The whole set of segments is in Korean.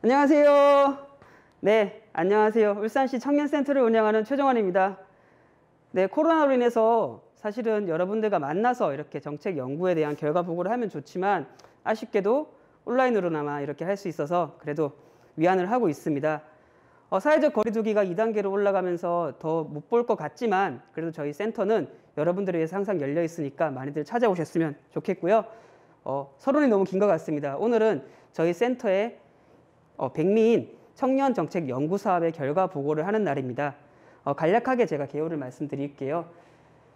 안녕하세요. 네, 안녕하세요. 울산시 청년센터를 운영하는 최정환입니다. 네, 코로나로 인해서 사실은 여러분들과 만나서 이렇게 정책 연구에 대한 결과 보고를 하면 좋지만 아쉽게도 온라인으로나마 이렇게 할 수 있어서 그래도 위안을 하고 있습니다. 사회적 거리두기가 2단계로 올라가면서 더 못 볼 것 같지만 그래도 저희 센터는 여러분들을 위해서 항상 열려 있으니까 많이들 찾아오셨으면 좋겠고요. 서론이 너무 긴 것 같습니다. 오늘은 저희 센터의 백미인 청년정책연구사업의 결과 보고를 하는 날입니다. 간략하게 제가 개요를 말씀드릴게요.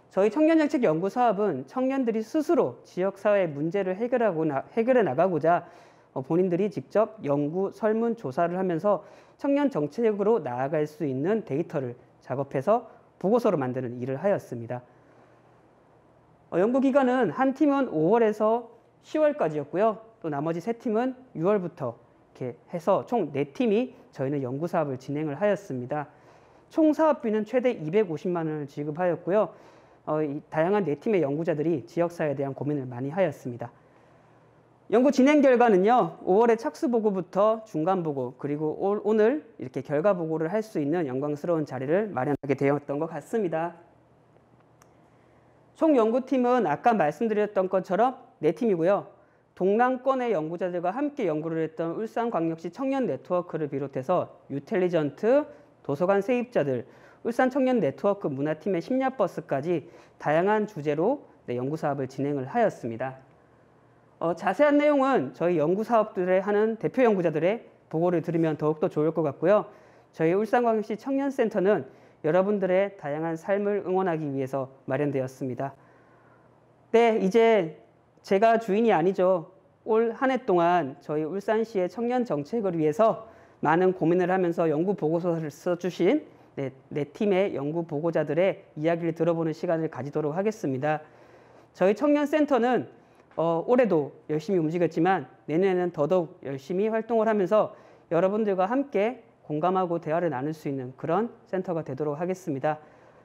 저희 청년정책연구사업은 청년들이 스스로 지역사회의 문제를 해결해 나가고자 본인들이 직접 연구, 설문, 조사를 하면서 청년정책으로 나아갈 수 있는 데이터를 작업해서 보고서로 만드는 일을 하였습니다. 연구기간은 한 팀은 5월에서 10월까지였고요. 또 나머지 3팀은 6월부터 이렇게 해서 총 4팀이 저희는 연구사업을 진행을 하였습니다. 총 사업비는 최대 250만 원을 지급하였고요. 다양한 4팀의 연구자들이 지역사회에 대한 고민을 많이 하였습니다. 연구 진행 결과는요, 5월에 착수 보고부터 중간 보고, 그리고 오늘 이렇게 결과 보고를 할 수 있는 영광스러운 자리를 마련하게 되었던 것 같습니다. 총 연구팀은 아까 말씀드렸던 것처럼 4팀이고요. 동남권의 연구자들과 함께 연구를 했던 울산광역시 청년 네트워크를 비롯해서 유텔리전트, 도서관 세입자들, 울산 청년 네트워크 문화팀의 심야버스까지 다양한 주제로 연구사업을 진행을 하였습니다. 자세한 내용은 저희 연구사업들을 하는 대표 연구자들의 보고를 들으면 더욱더 좋을 것 같고요. 저희 울산광역시 청년센터는 여러분들의 다양한 삶을 응원하기 위해서 마련되었습니다. 네, 이제 제가 주인이 아니죠. 올 한 해 동안 저희 울산시의 청년 정책을 위해서 많은 고민을 하면서 연구 보고서를 써주신 네 팀의 연구 보고자들의 이야기를 들어보는 시간을 가지도록 하겠습니다. 저희 청년센터는 올해도 열심히 움직였지만 내년에는 더더욱 열심히 활동을 하면서 여러분들과 함께 공감하고 대화를 나눌 수 있는 그런 센터가 되도록 하겠습니다.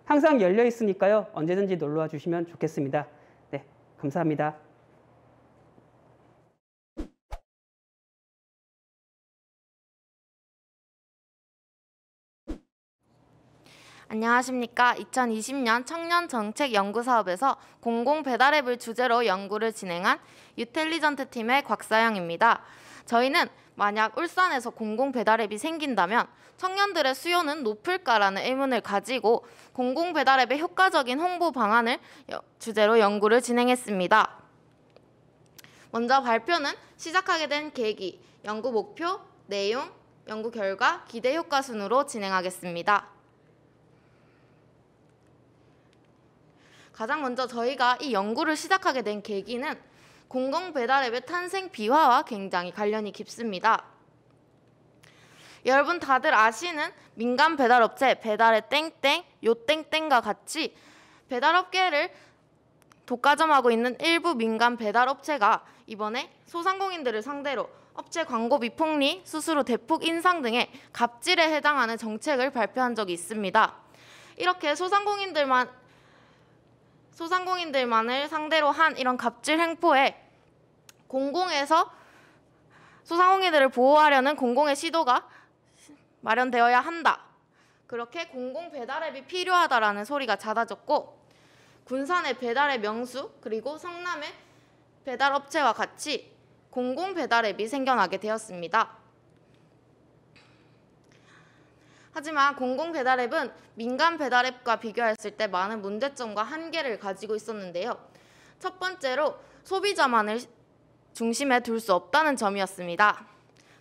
항상 열려 있으니까요. 언제든지 놀러와 주시면 좋겠습니다. 네, 감사합니다. 안녕하십니까. 2020년 청년정책연구사업에서 공공배달앱을 주제로 연구를 진행한 유텔리전트 팀의 곽사영입니다. 저희는 만약 울산에서 공공배달앱이 생긴다면 청년들의 수요는 높을까라는 의문을 가지고 공공배달앱의 효과적인 홍보 방안을 주제로 연구를 진행했습니다. 먼저 발표는 시작하게 된 계기, 연구 목표, 내용, 연구 결과, 기대 효과 순으로 진행하겠습니다. 가장 먼저 저희가 이 연구를 시작하게 된 계기는 공공배달앱의 탄생 비화와 굉장히 관련이 깊습니다. 여러분 다들 아시는 민간 배달업체 배달의 땡땡, 요땡땡과 같이 배달업계를 독과점하고 있는 일부 민간 배달업체가 이번에 소상공인들을 상대로 업체 광고 비폭리, 수수료 대폭 인상 등의 갑질에 해당하는 정책을 발표한 적이 있습니다. 이렇게 소상공인들만을 상대로 한 이런 갑질 행포에 공공에서 소상공인들을 보호하려는 공공의 시도가 마련되어야 한다. 그렇게 공공 배달앱이 필요하다라는 소리가 잦아졌고 군산의 배달앱 명수 그리고 성남의 배달업체와 같이 공공 배달앱이 생겨나게 되었습니다. 하지만 공공 배달앱은 민간 배달앱과 비교했을 때 많은 문제점과 한계를 가지고 있었는데요. 첫 번째로 소비자만을 중심에 둘 수 없다는 점이었습니다.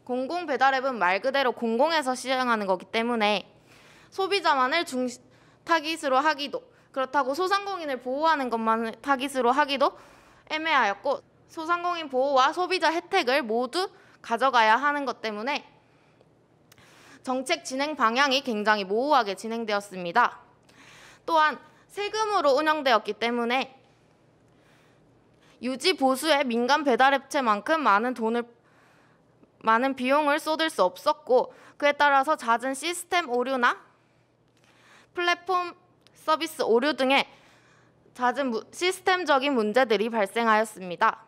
공공 배달앱은 말 그대로 공공에서 시행하는 거기 때문에 소비자만을 타깃으로 하기도, 그렇다고 소상공인을 보호하는 것만 타깃으로 하기도 애매하였고 소상공인 보호와 소비자 혜택을 모두 가져가야 하는 것 때문에 정책 진행 방향이 굉장히 모호하게 진행되었습니다. 또한 세금으로 운영되었기 때문에 유지 보수에 민간 배달업체만큼 많은 비용을 쏟을 수 없었고 그에 따라서 잦은 시스템 오류나 플랫폼 서비스 오류 등의 잦은 시스템적인 문제들이 발생하였습니다.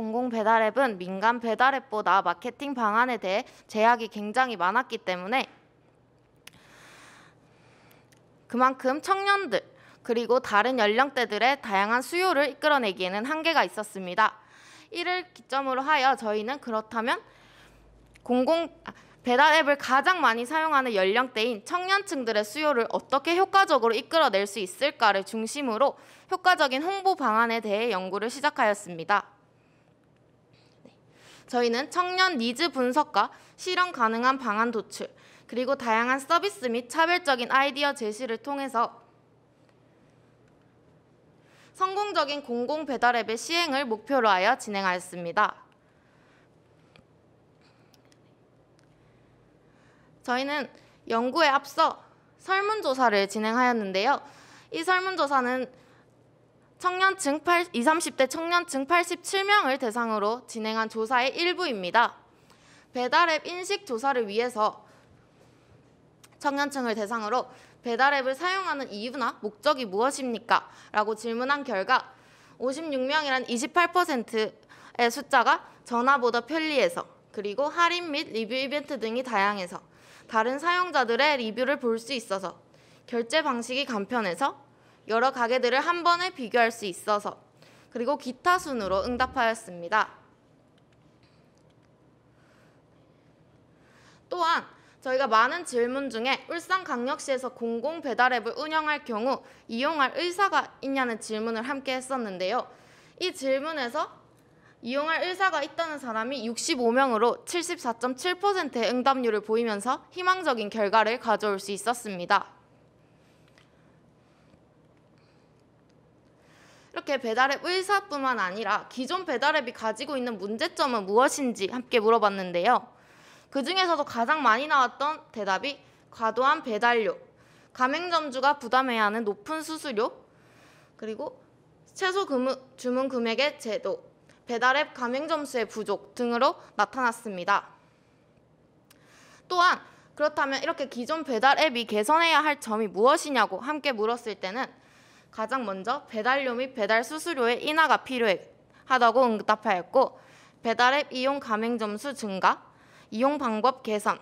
공공 배달앱은 민간 배달앱보다 마케팅 방안에 대해 제약이 굉장히 많았기 때문에 그만큼 청년들 그리고 다른 연령대들의 다양한 수요를 이끌어내기에는 한계가 있었습니다. 이를 기점으로 하여 저희는 그렇다면 배달앱을 가장 많이 사용하는 연령대인 청년층들의 수요를 어떻게 효과적으로 이끌어낼 수 있을까를 중심으로 효과적인 홍보 방안에 대해 연구를 시작하였습니다. 저희는 청년 니즈 분석과 실현 가능한 방안 도출, 그리고 다양한 서비스 및 차별적인 아이디어 제시를 통해서 성공적인 공공 배달앱의 시행을 목표로 하여 진행하였습니다. 저희는 연구에 앞서 설문조사를 진행하였는데요. 이 설문조사는 20, 30대 청년층 87명을 대상으로 진행한 조사의 일부입니다. 배달앱 인식 조사를 위해서 청년층을 대상으로 배달앱을 사용하는 이유나 목적이 무엇입니까? 라고 질문한 결과 56명이란 28%의 숫자가 전화보다 편리해서, 그리고 할인 및 리뷰 이벤트 등이 다양해서, 다른 사용자들의 리뷰를 볼 수 있어서, 결제 방식이 간편해서, 여러 가게들을 한 번에 비교할 수 있어서, 그리고 기타 순으로 응답하였습니다. 또한 저희가 많은 질문 중에 울산광역시에서 공공 배달앱을 운영할 경우 이용할 의사가 있냐는 질문을 함께 했었는데요. 이 질문에서 이용할 의사가 있다는 사람이 65명으로 74.7%의 응답률을 보이면서 희망적인 결과를 가져올 수 있었습니다. 이렇게 배달앱 의사뿐만 아니라 기존 배달앱이 가지고 있는 문제점은 무엇인지 함께 물어봤는데요. 그 중에서도 가장 많이 나왔던 대답이 과도한 배달료, 가맹점주가 부담해야 하는 높은 수수료, 그리고 최소 주문 금액의 제도, 배달앱 가맹점수의 부족 등으로 나타났습니다. 또한 그렇다면 이렇게 기존 배달앱이 개선해야 할 점이 무엇이냐고 함께 물었을 때는 가장 먼저 배달료 및 배달 수수료의 인하가 필요하다고 응답하였고, 배달앱 이용 가맹점수 증가, 이용 방법 개선,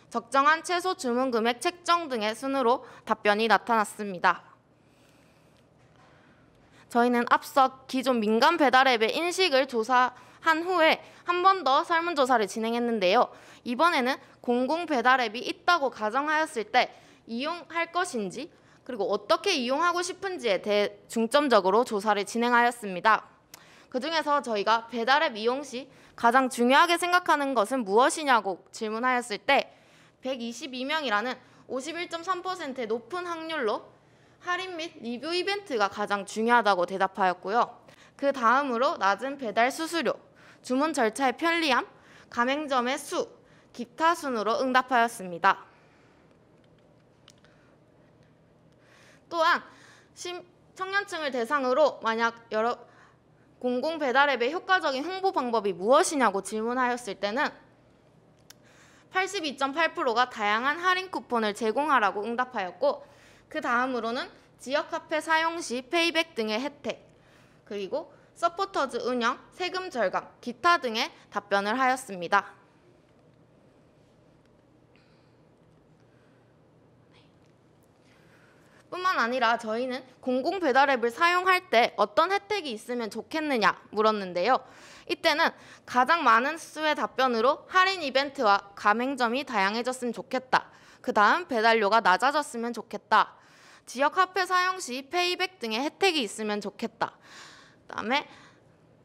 적정한 최소 주문 금액 책정 등의 순으로 답변이 나타났습니다. 저희는 앞서 기존 민간 배달앱의 인식을 조사한 후에 한 번 더 설문조사를 진행했는데요. 이번에는 공공 배달앱이 있다고 가정하였을 때 이용할 것인지, 그리고 어떻게 이용하고 싶은지에 대해 중점적으로 조사를 진행하였습니다. 그중에서 저희가 배달앱 이용 시 가장 중요하게 생각하는 것은 무엇이냐고 질문하였을 때 122명이라는 51.3%의 높은 확률로 할인 및 리뷰 이벤트가 가장 중요하다고 대답하였고요. 그 다음으로 낮은 배달 수수료, 주문 절차의 편리함, 가맹점의 수, 기타 순으로 응답하였습니다. 또한 청년층을 대상으로 만약 공공 배달앱의 효과적인 홍보 방법이 무엇이냐고 질문하였을 때는 82.8%가 다양한 할인 쿠폰을 제공하라고 응답하였고, 그 다음으로는 지역 카페 사용 시 페이백 등의 혜택, 그리고 서포터즈 운영, 세금 절감, 기타 등의 답변을 하였습니다. 뿐만 아니라 저희는 공공 배달앱을 사용할 때 어떤 혜택이 있으면 좋겠느냐 물었는데요. 이때는 가장 많은 수의 답변으로 할인 이벤트와 가맹점이 다양해졌으면 좋겠다. 그 다음 배달료가 낮아졌으면 좋겠다. 지역 카페 사용 시 페이백 등의 혜택이 있으면 좋겠다. 그다음에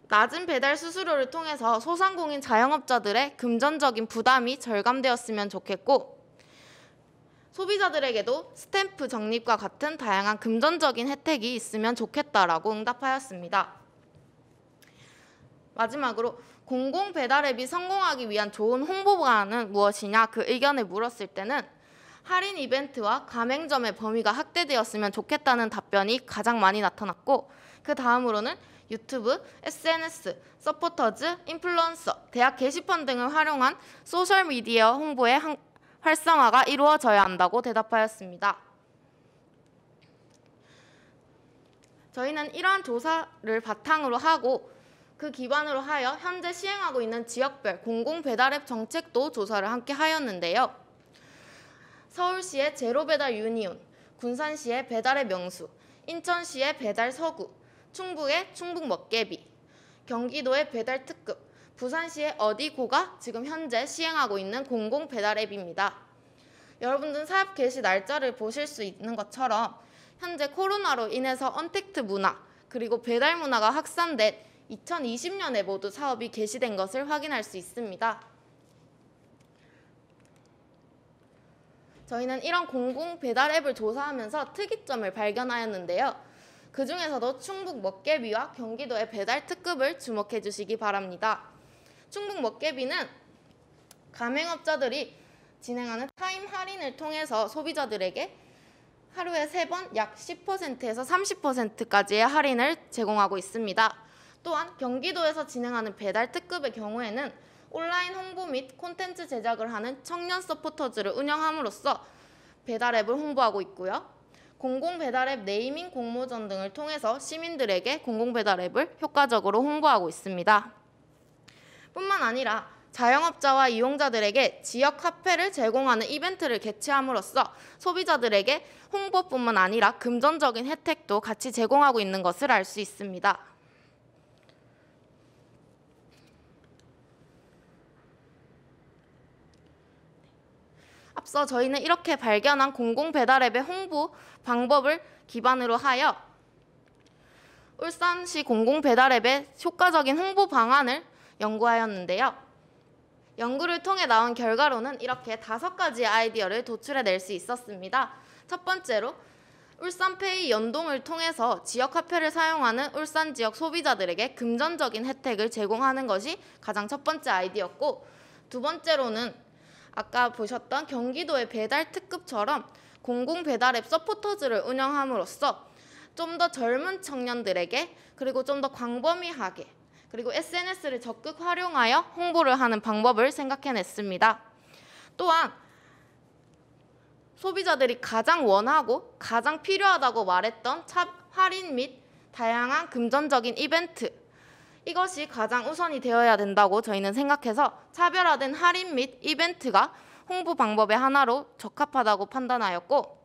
낮은 배달 수수료를 통해서 소상공인 자영업자들의 금전적인 부담이 절감되었으면 좋겠고, 소비자들에게도 스탬프 적립과 같은 다양한 금전적인 혜택이 있으면 좋겠다라고 응답하였습니다. 마지막으로 공공 배달앱이 성공하기 위한 좋은 홍보 방안은 무엇이냐 그 의견을 물었을 때는 할인 이벤트와 가맹점의 범위가 확대되었으면 좋겠다는 답변이 가장 많이 나타났고, 그 다음으로는 유튜브, SNS, 서포터즈, 인플루언서, 대학 게시판 등을 활용한 소셜미디어 홍보의 활성화가 이루어져야 한다고 대답하였습니다. 저희는 이러한 조사를 바탕으로 하고 그 기반으로 하여 현재 시행하고 있는 지역별 공공배달앱 정책도 조사를 함께 하였는데요. 서울시의 제로배달 유니온, 군산시의 배달의 명수, 인천시의 배달 서구, 충북의 충북 먹개비, 경기도의 배달 특급, 부산시의 어디고가 지금 현재 시행하고 있는 공공배달앱입니다. 여러분들 사업 개시 날짜를 보실 수 있는 것처럼 현재 코로나로 인해서 언택트 문화 그리고 배달 문화가 확산된 2020년에 모두 사업이 개시된 것을 확인할 수 있습니다. 저희는 이런 공공 배달 앱을 조사하면서 특이점을 발견하였는데요. 그 중에서도 충북 먹개비와 경기도의 배달 특급을 주목해 주시기 바랍니다. 충북 먹개비는 가맹업자들이 진행하는 타임 할인을 통해서 소비자들에게 하루에 3번 약 10%에서 30%까지의 할인을 제공하고 있습니다. 또한 경기도에서 진행하는 배달 특급의 경우에는 온라인 홍보 및 콘텐츠 제작을 하는 청년 서포터즈를 운영함으로써 배달앱을 홍보하고 있고요. 공공배달앱 네이밍 공모전 등을 통해서 시민들에게 공공배달앱을 효과적으로 홍보하고 있습니다. 뿐만 아니라 자영업자와 이용자들에게 지역 카페를 제공하는 이벤트를 개최함으로써 소비자들에게 홍보뿐만 아니라 금전적인 혜택도 같이 제공하고 있는 것을 알 수 있습니다. 앞서 저희는 이렇게 발견한 공공배달앱의 홍보 방법을 기반으로 하여 울산시 공공배달앱의 효과적인 홍보 방안을 연구하였는데요. 연구를 통해 나온 결과로는 이렇게 5가지의 아이디어를 도출해낼 수 있었습니다. 첫 번째로 울산페이 연동을 통해서 지역 카페를 사용하는 울산 지역 소비자들에게 금전적인 혜택을 제공하는 것이 가장 첫 번째 아이디어였고, 두 번째로는 아까 보셨던 경기도의 배달 특급처럼 공공배달앱 서포터즈를 운영함으로써 좀 더 젊은 청년들에게 그리고 좀 더 광범위하게 그리고 SNS를 적극 활용하여 홍보를 하는 방법을 생각해냈습니다. 또한 소비자들이 가장 원하고 가장 필요하다고 말했던 할인 및 다양한 금전적인 이벤트, 이것이 가장 우선이 되어야 된다고 저희는 생각해서 차별화된 할인 및 이벤트가 홍보 방법의 하나로 적합하다고 판단하였고,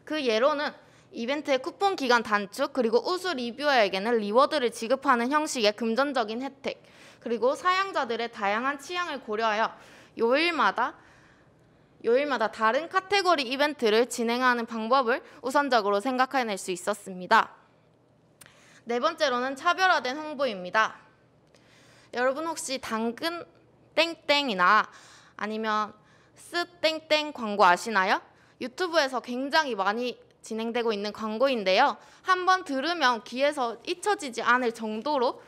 그 예로는 이벤트의 쿠폰 기간 단축, 그리고 우수 리뷰어에게는 리워드를 지급하는 형식의 금전적인 혜택, 그리고 사용자들의 다양한 취향을 고려하여 요일마다 다른 카테고리 이벤트를 진행하는 방법을 우선적으로 생각해낼 수 있었습니다. 네 번째로는 차별화된 홍보입니다. 여러분 혹시 당근 땡땡이나 아니면 스 땡땡 광고 아시나요? 유튜브에서 굉장히 많이 진행되고 있는 광고인데요. 한번 들으면 귀에서 잊혀지지 않을 정도로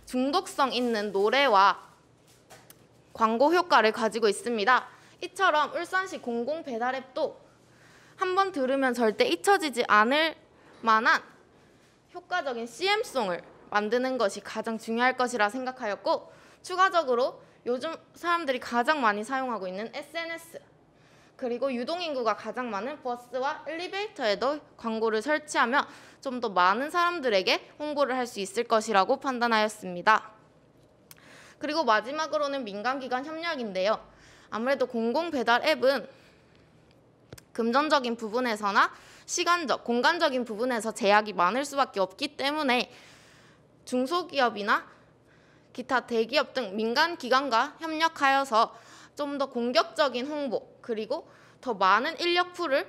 중독성 있는 노래와 광고 효과를 가지고 있습니다. 이처럼 울산시 공공배달앱도 한번 들으면 절대 잊혀지지 않을 만한 효과적인 CM송을 만드는 것이 가장 중요할 것이라 생각하였고, 추가적으로 요즘 사람들이 가장 많이 사용하고 있는 SNS, 그리고 유동인구가 가장 많은 버스와 엘리베이터에도 광고를 설치하면 좀 더 많은 사람들에게 홍보를 할 수 있을 것이라고 판단하였습니다. 그리고 마지막으로는 민간기관 협력인데요. 아무래도 공공배달 앱은 금전적인 부분에서나 시간적, 공간적인 부분에서 제약이 많을 수밖에 없기 때문에 중소기업이나 기타 대기업 등 민간기관과 협력하여서 좀 더 공격적인 홍보, 그리고 더 많은 인력풀을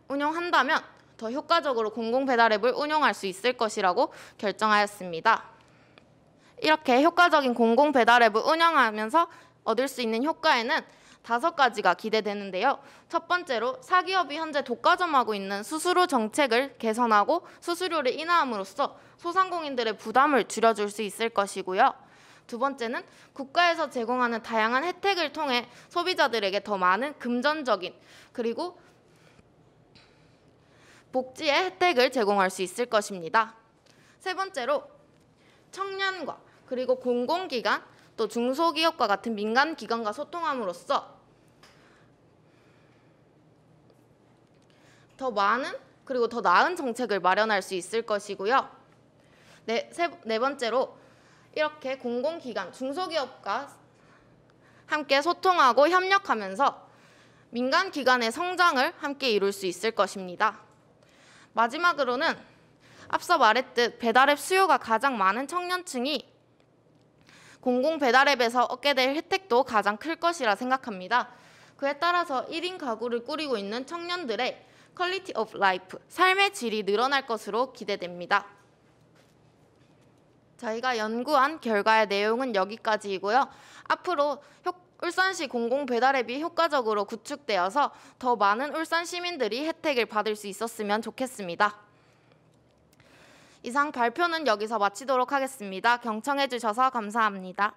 운용한다면 더 효과적으로 공공배달앱을 운용할 수 있을 것이라고 결정하였습니다. 이렇게 효과적인 공공배달앱을 운영하면서 얻을 수 있는 효과에는 5가지가 기대되는데요. 첫 번째로 사기업이 현재 독과점하고 있는 수수료 정책을 개선하고 수수료를 인하함으로써 소상공인들의 부담을 줄여줄 수 있을 것이고요. 두 번째는 국가에서 제공하는 다양한 혜택을 통해 소비자들에게 더 많은 금전적인 그리고 복지의 혜택을 제공할 수 있을 것입니다. 세 번째로 청년과 그리고 공공기관 또 중소기업과 같은 민간기관과 소통함으로써 더 많은 그리고 더 나은 정책을 마련할 수 있을 것이고요. 네 번째로 이렇게 공공기관, 중소기업과 함께 소통하고 협력하면서 민간기관의 성장을 함께 이룰 수 있을 것입니다. 마지막으로는 앞서 말했듯 배달앱 수요가 가장 많은 청년층이 공공배달앱에서 얻게 될 혜택도 가장 클 것이라 생각합니다. 그에 따라서 1인 가구를 꾸리고 있는 청년들의 퀄리티 오브 라이프, 삶의 질이 늘어날 것으로 기대됩니다. 저희가 연구한 결과의 내용은 여기까지이고요. 앞으로 울산시 공공배달앱이 효과적으로 구축되어서 더 많은 울산 시민들이 혜택을 받을 수 있었으면 좋겠습니다. 이상 발표는 여기서 마치도록 하겠습니다. 경청해 주셔서 감사합니다.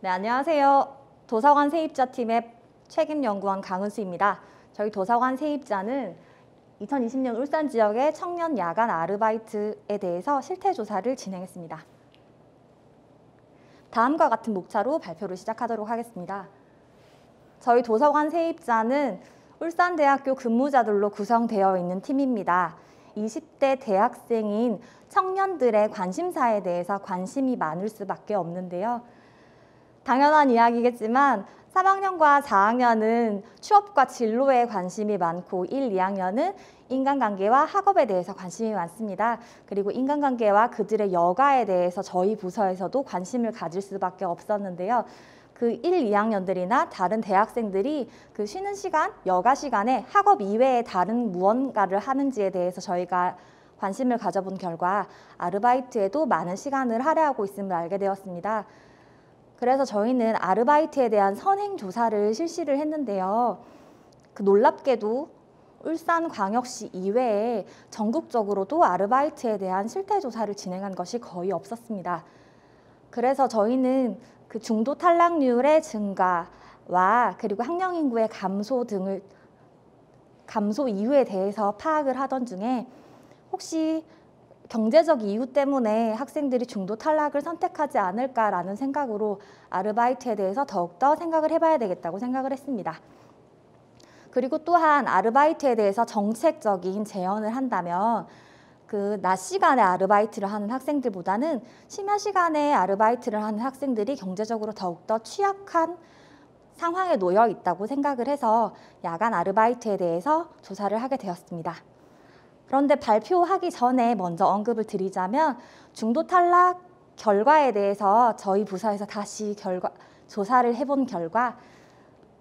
네, 안녕하세요. 도서관 세입자팀의 책임연구원 강은수입니다. 저희 도서관 세입자는 2020년 울산 지역의 청년 야간 아르바이트에 대해서 실태조사를 진행했습니다. 다음과 같은 목차로 발표를 시작하도록 하겠습니다. 저희 도서관 세입자는 울산대학교 근무자들로 구성되어 있는 팀입니다. 20대 대학생인 청년들의 관심사에 대해서 관심이 많을 수밖에 없는데요. 당연한 이야기겠지만 3학년과 4학년은 취업과 진로에 관심이 많고 1, 2학년은 인간관계와 학업에 대해서 관심이 많습니다. 그리고 인간관계와 그들의 여가에 대해서 저희 부서에서도 관심을 가질 수밖에 없었는데요. 그 1, 2학년들이나 다른 대학생들이 그 쉬는 시간, 여가 시간에 학업 이외에 다른 무언가를 하는지에 대해서 저희가 관심을 가져본 결과 아르바이트에도 많은 시간을 할애하고 있음을 알게 되었습니다. 그래서 저희는 아르바이트에 대한 선행조사를 실시를 했는데요. 놀랍게도 울산광역시 이외에 전국적으로도 아르바이트에 대한 실태조사를 진행한 것이 거의 없었습니다. 그래서 저희는 그 중도 탈락률의 증가와 그리고 학령 인구의 감소 이유에 대해서 파악을 하던 중에 혹시 경제적 이유 때문에 학생들이 중도 탈락을 선택하지 않을까라는 생각으로 아르바이트에 대해서 더욱더 생각을 해봐야 되겠다고 생각을 했습니다. 그리고 또한 아르바이트에 대해서 정책적인 제언을 한다면 그 낮 시간에 아르바이트를 하는 학생들보다는 심야 시간에 아르바이트를 하는 학생들이 경제적으로 더욱더 취약한 상황에 놓여 있다고 생각을 해서 야간 아르바이트에 대해서 조사를 하게 되었습니다. 그런데 발표하기 전에 먼저 언급을 드리자면 중도 탈락 결과에 대해서 저희 부서에서 다시 조사를 해본 결과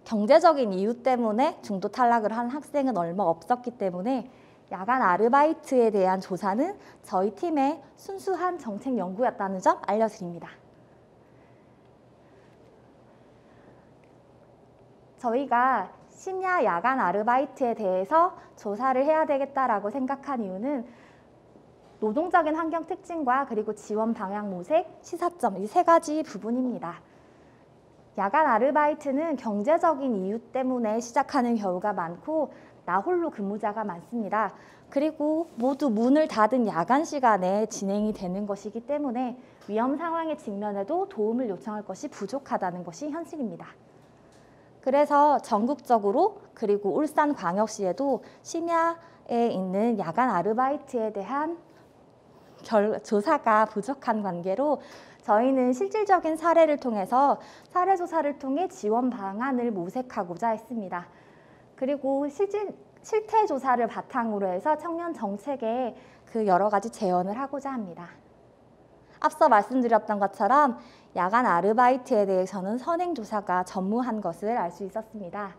경제적인 이유 때문에 중도 탈락을 한 학생은 얼마 없었기 때문에 야간 아르바이트에 대한 조사는 저희 팀의 순수한 정책 연구였다는 점 알려드립니다. 저희가 심야 야간 아르바이트에 대해서 조사를 해야 되겠다라고 생각한 이유는 노동적인 환경 특징과 그리고 지원 방향 모색, 시사점 이 세 가지 부분입니다. 야간 아르바이트는 경제적인 이유 때문에 시작하는 경우가 많고 나홀로 근무자가 많습니다. 그리고 모두 문을 닫은 야간 시간에 진행이 되는 것이기 때문에 위험 상황에 직면해도 도움을 요청할 것이 부족하다는 것이 현실입니다. 그래서 전국적으로 그리고 울산광역시에도 심야에 있는 야간 아르바이트에 대한 조사가 부족한 관계로 저희는 실질적인 사례를 통해서 사례조사를 통해 지원 방안을 모색하고자 했습니다. 그리고 실태조사를 바탕으로 해서 청년 정책에 그 여러 가지 제언을 하고자 합니다. 앞서 말씀드렸던 것처럼 야간 아르바이트에 대해서는 선행조사가 전무한 것을 알 수 있었습니다.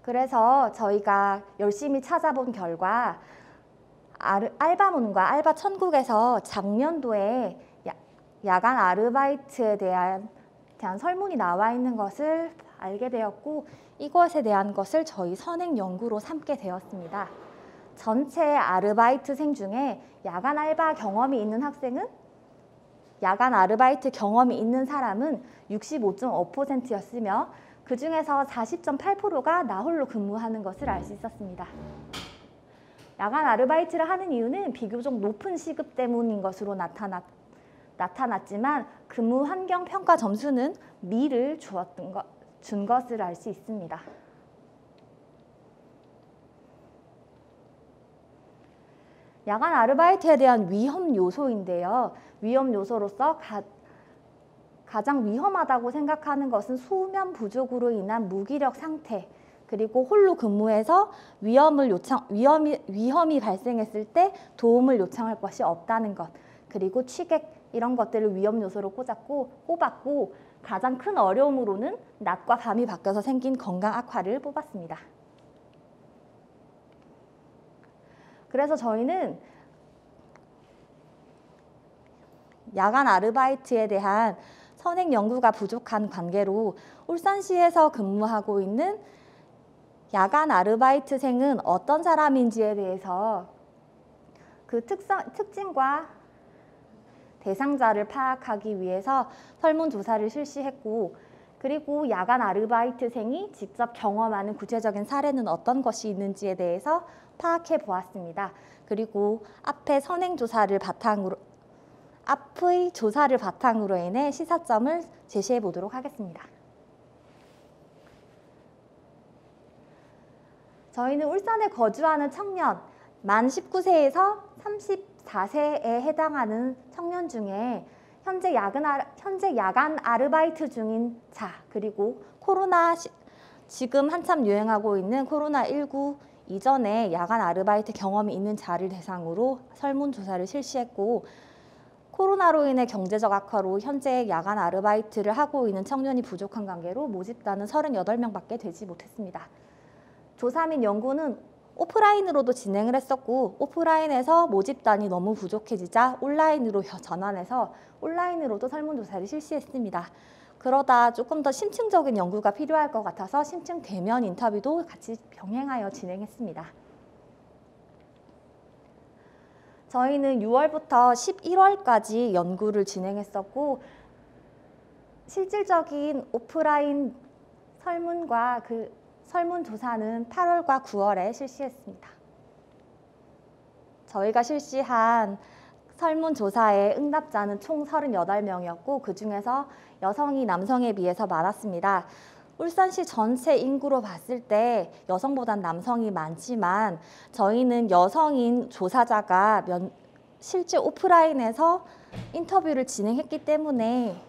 그래서 저희가 열심히 찾아본 결과 알바문과 알바천국에서 작년도에 야간 아르바이트에 대한 설문이 나와 있는 것을 알게 되었고 이것에 대한 것을 저희 선행 연구로 삼게 되었습니다. 전체 아르바이트생 중에 야간 알바 경험이 있는 학생은 야간 아르바이트 경험이 있는 사람은 65.5%였으며 그 중에서 40.8%가 나홀로 근무하는 것을 알 수 있었습니다. 야간 아르바이트를 하는 이유는 비교적 높은 시급 때문인 것으로 나타났지만 근무 환경 평가 점수는 미를 준 것을 알 수 있습니다. 야간 아르바이트에 대한 위험 요소인데요. 위험 요소로서 가장 위험하다고 생각하는 것은 수면 부족으로 인한 무기력 상태, 그리고 홀로 근무해서 위험이 발생했을 때 도움을 요청할 것이 없다는 것, 그리고 취객 이런 것들을 위험 요소로 꼽았고 가장 큰 어려움으로는 낮과 밤이 바뀌어서 생긴 건강 악화를 뽑았습니다. 그래서 저희는 야간 아르바이트에 대한 선행 연구가 부족한 관계로 울산시에서 근무하고 있는 야간 아르바이트생은 어떤 사람인지에 대해서 그 특징과 대상자를 파악하기 위해서 설문조사를 실시했고, 그리고 야간 아르바이트생이 직접 경험하는 구체적인 사례는 어떤 것이 있는지에 대해서 파악해 보았습니다. 그리고 앞의 조사를 바탕으로 인해 시사점을 제시해 보도록 하겠습니다. 저희는 울산에 거주하는 청년, 만 19세에서 34세에 해당하는 청년 중에 현재 야간 아르바이트 중인 자, 그리고 지금 한참 유행하고 있는 코로나19 이전에 야간 아르바이트 경험이 있는 자를 대상으로 설문조사를 실시했고, 코로나로 인해 경제적 악화로 현재 야간 아르바이트를 하고 있는 청년이 부족한 관계로 모집단은 38명밖에 되지 못했습니다. 조사 및 연구는 오프라인으로도 진행을 했었고, 오프라인에서 모집단이 너무 부족해지자 온라인으로 전환해서 온라인으로도 설문조사를 실시했습니다. 그러다 조금 더 심층적인 연구가 필요할 것 같아서 심층 대면 인터뷰도 같이 병행하여 진행했습니다. 저희는 6월부터 11월까지 연구를 진행했었고, 실질적인 오프라인 설문과 설문조사는 8월과 9월에 실시했습니다. 저희가 실시한 설문조사의 응답자는 총 38명이었고 그 중에서 여성이 남성에 비해서 많았습니다. 울산시 전체 인구로 봤을 때 여성보단 남성이 많지만 저희는 여성인 조사자가 실제 오프라인에서 인터뷰를 진행했기 때문에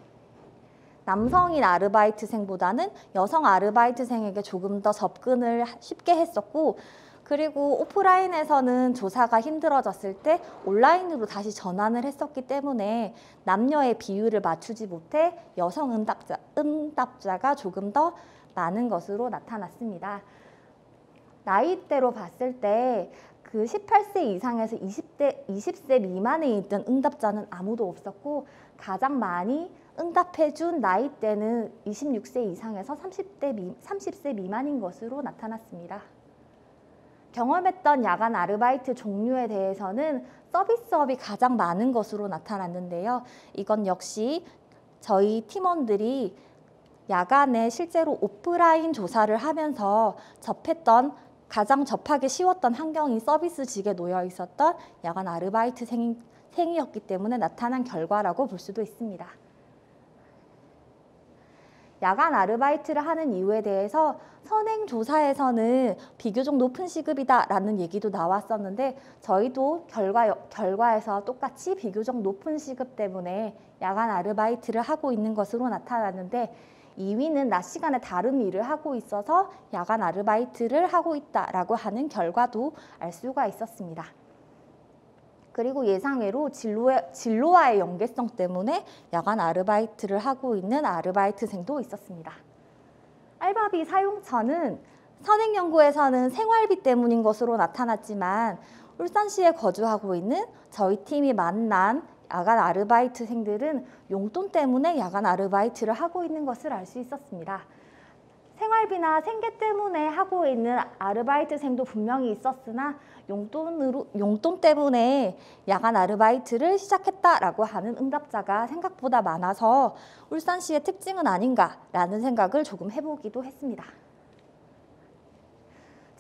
남성인 아르바이트생보다는 여성 아르바이트생에게 조금 더 접근을 쉽게 했었고, 그리고 오프라인에서는 조사가 힘들어졌을 때 온라인으로 다시 전환을 했었기 때문에 남녀의 비율을 맞추지 못해 여성 응답자가 조금 더 많은 것으로 나타났습니다. 나이대로 봤을 때 그 18세 이상에서 20세 미만에 있던 응답자는 아무도 없었고, 가장 많이 응답해준 나이대는 26세 이상에서 30세 미만인 것으로 나타났습니다. 경험했던 야간 아르바이트 종류에 대해서는 서비스업이 가장 많은 것으로 나타났는데요. 이건 역시 저희 팀원들이 야간에 실제로 오프라인 조사를 하면서 가장 접하기 쉬웠던 환경이 서비스직에 놓여 있었던 야간 아르바이트생이었기 때문에 나타난 결과라고 볼 수도 있습니다. 야간 아르바이트를 하는 이유에 대해서 선행조사에서는 비교적 높은 시급이다라는 얘기도 나왔었는데, 저희도 결과에서 똑같이 비교적 높은 시급 때문에 야간 아르바이트를 하고 있는 것으로 나타났는데, 2위는 낮 시간에 다른 일을 하고 있어서 야간 아르바이트를 하고 있다라고 하는 결과도 알 수가 있었습니다. 그리고 예상외로 진로와의 연계성 때문에 야간 아르바이트를 하고 있는 아르바이트생도 있었습니다. 알바비 사용처는 선행연구에서는 생활비 때문인 것으로 나타났지만, 울산시에 거주하고 있는 저희 팀이 만난 야간 아르바이트생들은 용돈 때문에 야간 아르바이트를 하고 있는 것을 알 수 있었습니다. 생활비나 생계 때문에 하고 있는 아르바이트생도 분명히 있었으나 용돈 때문에 야간 아르바이트를 시작했다라고 하는 응답자가 생각보다 많아서 울산시의 특징은 아닌가라는 생각을 조금 해보기도 했습니다.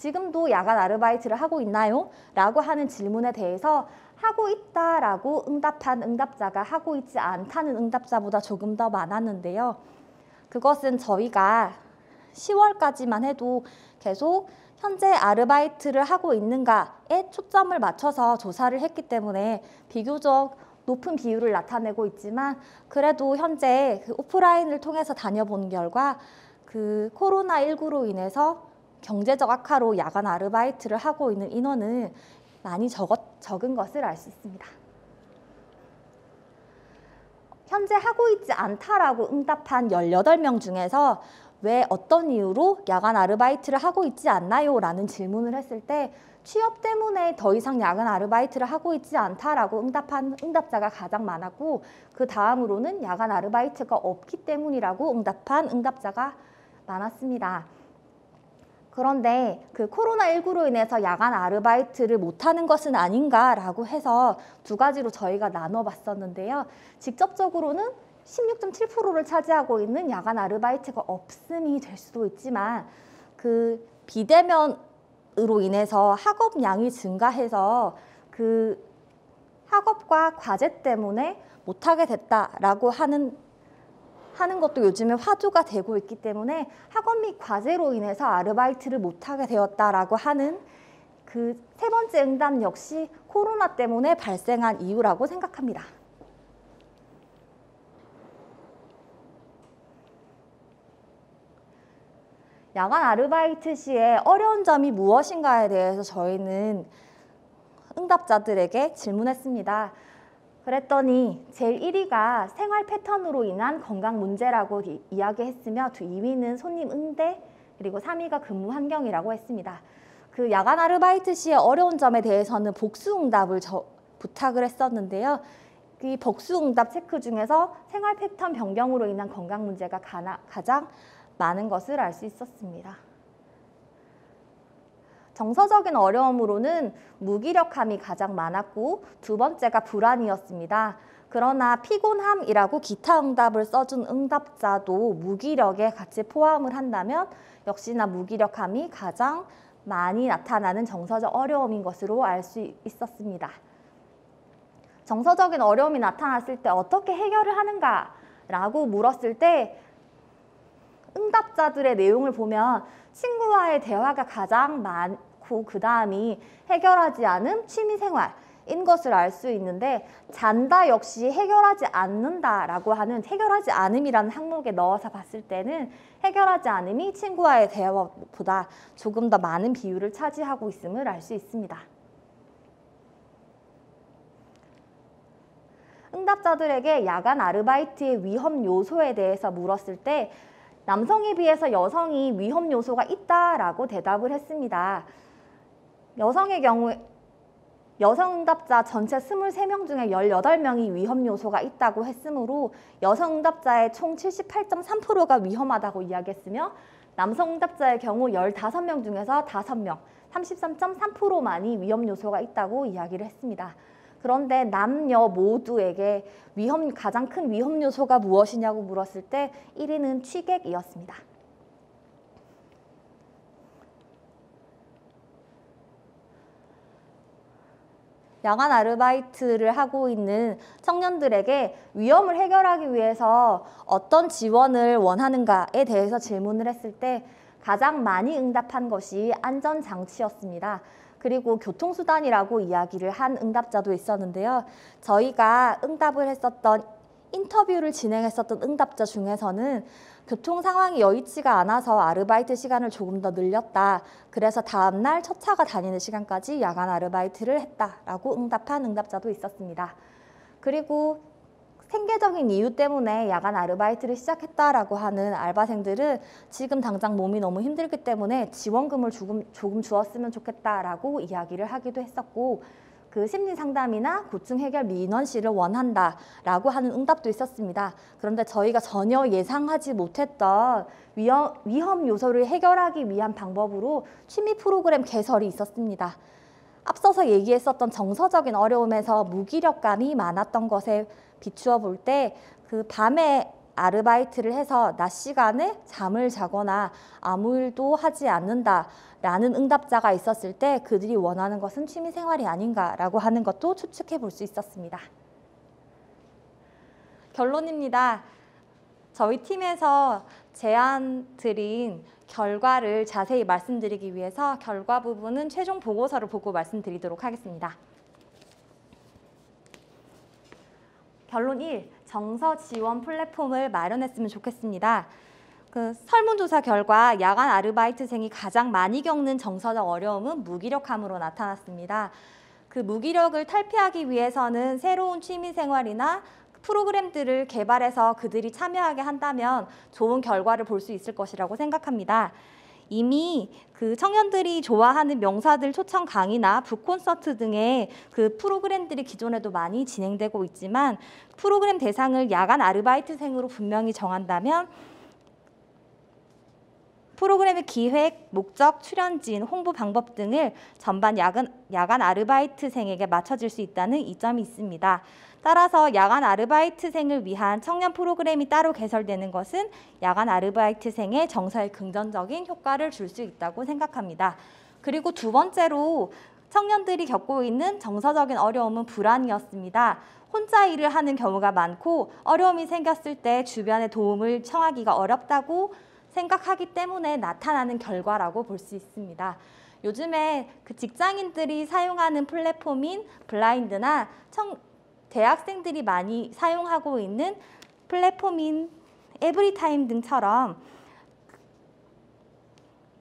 지금도 야간 아르바이트를 하고 있나요? 라고 하는 질문에 대해서 하고 있다라고 응답한 응답자가 하고 있지 않다는 응답자보다 조금 더 많았는데요. 그것은 저희가 10월까지만 해도 계속 현재 아르바이트를 하고 있는가에 초점을 맞춰서 조사를 했기 때문에 비교적 높은 비율을 나타내고 있지만, 그래도 현재 그 오프라인을 통해서 다녀본 결과 그 코로나19로 인해서 경제적 악화로 야간 아르바이트를 하고 있는 인원은 많이 적은 것을 알 수 있습니다. 현재 하고 있지 않다라고 응답한 18명 중에서 왜 어떤 이유로 야간 아르바이트를 하고 있지 않나요? 라는 질문을 했을 때 취업 때문에 더 이상 야간 아르바이트를 하고 있지 않다라고 응답한 응답자가 가장 많았고, 그 다음으로는 야간 아르바이트가 없기 때문이라고 응답한 응답자가 많았습니다. 그런데 그 코로나19로 인해서 야간 아르바이트를 못하는 것은 아닌가라고 해서 두 가지로 저희가 나눠봤었는데요. 직접적으로는 16.7%를 차지하고 있는 야간 아르바이트가 없음이 될 수도 있지만, 그 비대면으로 인해서 학업량이 증가해서 그 학업과 과제 때문에 못하게 됐다라고 하는 것도 요즘에 화두가 되고 있기 때문에 학업 및 과제로 인해서 아르바이트를 못하게 되었다라고 하는 그 세 번째 응답 역시 코로나 때문에 발생한 이유라고 생각합니다. 야간 아르바이트 시에 어려운 점이 무엇인가에 대해서 저희는 응답자들에게 질문했습니다. 그랬더니 제일 1위가 생활 패턴으로 인한 건강 문제라고 이야기했으며 2위는 손님 응대, 그리고 3위가 근무 환경이라고 했습니다. 그 야간 아르바이트 시의 어려운 점에 대해서는 복수 응답을 부탁을 했었는데요. 이 복수 응답 체크 중에서 생활 패턴 변경으로 인한 건강 문제가 가장 많은 것을 알 수 있었습니다. 정서적인 어려움으로는 무기력함이 가장 많았고, 두 번째가 불안이었습니다. 그러나 피곤함이라고 기타 응답을 써준 응답자도 무기력에 같이 포함을 한다면 역시나 무기력함이 가장 많이 나타나는 정서적 어려움인 것으로 알 수 있었습니다. 정서적인 어려움이 나타났을 때 어떻게 해결을 하는가라고 물었을 때 응답자들의 내용을 보면 친구와의 대화가 가장 많고, 그 다음이 해결하지 않은 취미생활인 것을 알 수 있는데, 잔다 역시 해결하지 않는다라고 하는 해결하지 않음이라는 항목에 넣어서 봤을 때는 해결하지 않음이 친구와의 대화보다 조금 더 많은 비율을 차지하고 있음을 알 수 있습니다. 응답자들에게 야간 아르바이트의 위험 요소에 대해서 물었을 때 남성에 비해서 여성이 위험 요소가 있다라고 대답을 했습니다. 여성의 경우에 여성 응답자 전체 23명 중에 18명이 위험 요소가 있다고 했으므로 여성 응답자의 총 78.3%가 위험하다고 이야기했으며, 남성 응답자의 경우 15명 중에서 5명, 33.3%만이 위험 요소가 있다고 이야기를 했습니다. 그런데 남녀 모두에게 가장 큰 위험 요소가 무엇이냐고 물었을 때 1위는 취객이었습니다. 야간 아르바이트를 하고 있는 청년들에게 위험을 해결하기 위해서 어떤 지원을 원하는가에 대해서 질문을 했을 때 가장 많이 응답한 것이 안전장치였습니다. 그리고 교통수단이라고 이야기를 한 응답자도 있었는데요. 저희가 응답을 했었던 인터뷰를 진행했었던 응답자 중에서는 교통 상황이 여의치가 않아서 아르바이트 시간을 조금 더 늘렸다. 그래서 다음날 첫 차가 다니는 시간까지 야간 아르바이트를 했다라고 응답한 응답자도 있었습니다. 그리고 생계적인 이유 때문에 야간 아르바이트를 시작했다라고 하는 알바생들은 지금 당장 몸이 너무 힘들기 때문에 지원금을 조금 주었으면 좋겠다라고 이야기를 하기도 했었고, 그 심리 상담이나 고충 해결 민원실을 원한다라고 하는 응답도 있었습니다. 그런데 저희가 전혀 예상하지 못했던 위험 요소를 해결하기 위한 방법으로 취미 프로그램 개설이 있었습니다. 앞서서 얘기했었던 정서적인 어려움에서 무기력감이 많았던 것에 비추어 볼 때 그 밤에 아르바이트를 해서 낮 시간에 잠을 자거나 아무 일도 하지 않는다라는 응답자가 있었을 때 그들이 원하는 것은 취미생활이 아닌가라고 하는 것도 추측해 볼 수 있었습니다. 결론입니다. 저희 팀에서 제안 드린 결과를 자세히 말씀드리기 위해서 결과 부분은 최종 보고서를 보고 말씀드리도록 하겠습니다. 결론 1. 정서 지원 플랫폼을 마련했으면 좋겠습니다. 설문조사 결과 야간 아르바이트생이 가장 많이 겪는 정서적 어려움은 무기력함으로 나타났습니다. 그 무기력을 탈피하기 위해서는 새로운 취미생활이나 프로그램들을 개발해서 그들이 참여하게 한다면 좋은 결과를 볼 수 있을 것이라고 생각합니다. 이미 그 청년들이 좋아하는 명사들 초청 강의나 북콘서트 등의 그 프로그램들이 기존에도 많이 진행되고 있지만 프로그램 대상을 야간 아르바이트생으로 분명히 정한다면 프로그램의 기획, 목적, 출연진, 홍보 방법 등을 전반 야간 아르바이트생에게 맞춰질 수 있다는 이점이 있습니다. 따라서 야간 아르바이트생을 위한 청년 프로그램이 따로 개설되는 것은 야간 아르바이트생의 정서에 긍정적인 효과를 줄 수 있다고 생각합니다. 그리고 두 번째로 청년들이 겪고 있는 정서적인 어려움은 불안이었습니다. 혼자 일을 하는 경우가 많고 어려움이 생겼을 때 주변의 도움을 청하기가 어렵다고 생각하기 때문에 나타나는 결과라고 볼 수 있습니다. 요즘에 그 직장인들이 사용하는 플랫폼인 블라인드나 대학생들이 많이 사용하고 있는 플랫폼인 에브리타임 등처럼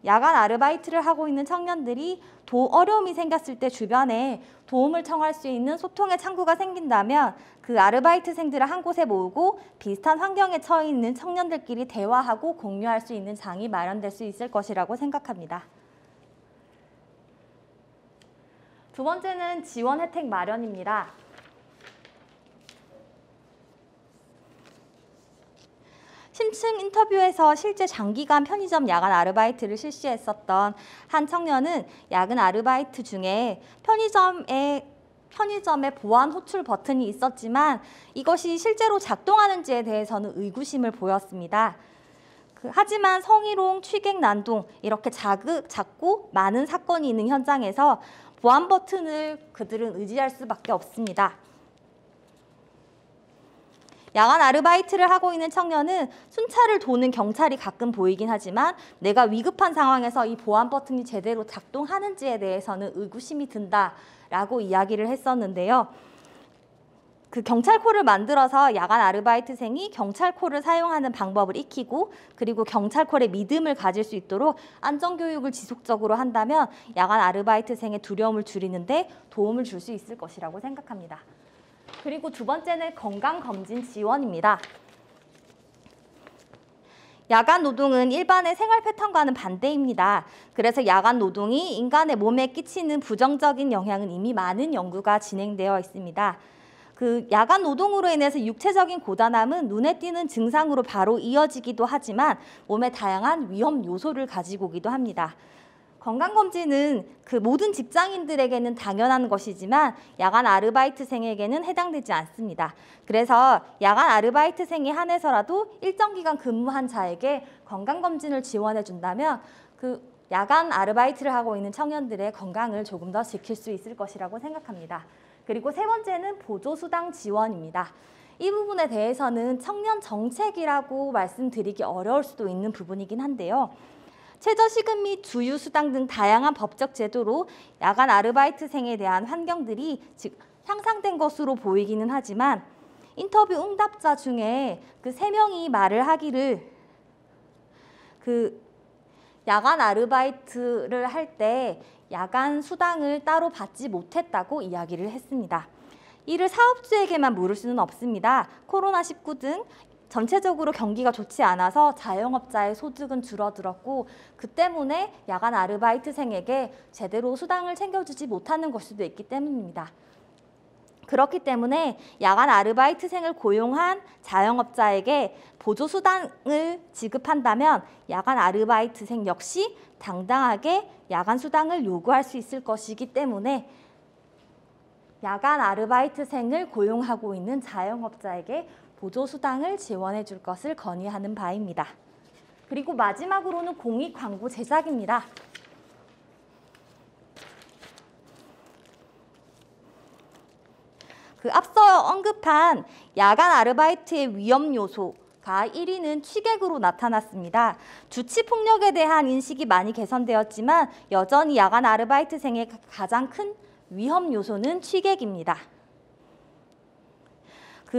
야간 아르바이트를 하고 있는 청년들이 어려움이 생겼을 때 주변에 도움을 청할 수 있는 소통의 창구가 생긴다면 그 아르바이트생들을 한 곳에 모으고 비슷한 환경에 처해 있는 청년들끼리 대화하고 공유할 수 있는 장이 마련될 수 있을 것이라고 생각합니다. 두 번째는 지원 혜택 마련입니다. 심층 인터뷰에서 실제 장기간 편의점 야간 아르바이트를 실시했었던 한 청년은 야간 아르바이트 중에 편의점에 보안 호출 버튼이 있었지만 이것이 실제로 작동하는지에 대해서는 의구심을 보였습니다. 하지만 성희롱, 취객 난동 이렇게 작고 많은 사건이 있는 현장에서 보안 버튼을 그들은 의지할 수밖에 없습니다. 야간 아르바이트를 하고 있는 청년은 순찰을 도는 경찰이 가끔 보이긴 하지만 내가 위급한 상황에서 이 보안 버튼이 제대로 작동하는지에 대해서는 의구심이 든다라고 이야기를 했었는데요. 그 경찰콜을 만들어서 야간 아르바이트생이 경찰콜을 사용하는 방법을 익히고 그리고 경찰콜에 믿음을 가질 수 있도록 안전교육을 지속적으로 한다면 야간 아르바이트생의 두려움을 줄이는데 도움을 줄 수 있을 것이라고 생각합니다. 그리고 두 번째는 건강검진 지원입니다. 야간 노동은 일반의 생활 패턴과는 반대입니다. 그래서 야간 노동이 인간의 몸에 끼치는 부정적인 영향은 이미 많은 연구가 진행되어 있습니다. 그 야간 노동으로 인해서 육체적인 고단함은 눈에 띄는 증상으로 바로 이어지기도 하지만 몸에 다양한 위험 요소를 가지고 오기도 합니다. 건강검진은 그 모든 직장인들에게는 당연한 것이지만 야간 아르바이트생에게는 해당되지 않습니다. 그래서 야간 아르바이트생에 한해서라도 일정 기간 근무한 자에게 건강검진을 지원해 준다면 그 야간 아르바이트를 하고 있는 청년들의 건강을 조금 더 지킬 수 있을 것이라고 생각합니다. 그리고 세 번째는 보조수당 지원입니다. 이 부분에 대해서는 청년 정책이라고 말씀드리기 어려울 수도 있는 부분이긴 한데요. 최저시급 및 주휴수당 등 다양한 법적 제도로 야간 아르바이트생에 대한 환경들이 즉 향상된 것으로 보이기는 하지만 인터뷰 응답자 중에 그 3명이 말을 하기를 그 야간 아르바이트를 할 때 야간 수당을 따로 받지 못했다고 이야기를 했습니다. 이를 사업주에게만 물을 수는 없습니다. 코로나19 등 전체적으로 경기가 좋지 않아서 자영업자의 소득은 줄어들었고 그 때문에 야간 아르바이트생에게 제대로 수당을 챙겨주지 못하는 걸 수도 있기 때문입니다. 그렇기 때문에 야간 아르바이트생을 고용한 자영업자에게 보조수당을 지급한다면 야간 아르바이트생 역시 당당하게 야간 수당을 요구할 수 있을 것이기 때문에 야간 아르바이트생을 고용하고 있는 자영업자에게 보조수당을 지원해 줄 것을 건의하는 바입니다. 그리고 마지막으로는 공익 광고 제작입니다. 앞서 언급한 야간 아르바이트의 위험 요소가 1위는 취객으로 나타났습니다. 주치 폭력에 대한 인식이 많이 개선되었지만 여전히 야간 아르바이트생의 가장 큰 위험 요소는 취객입니다.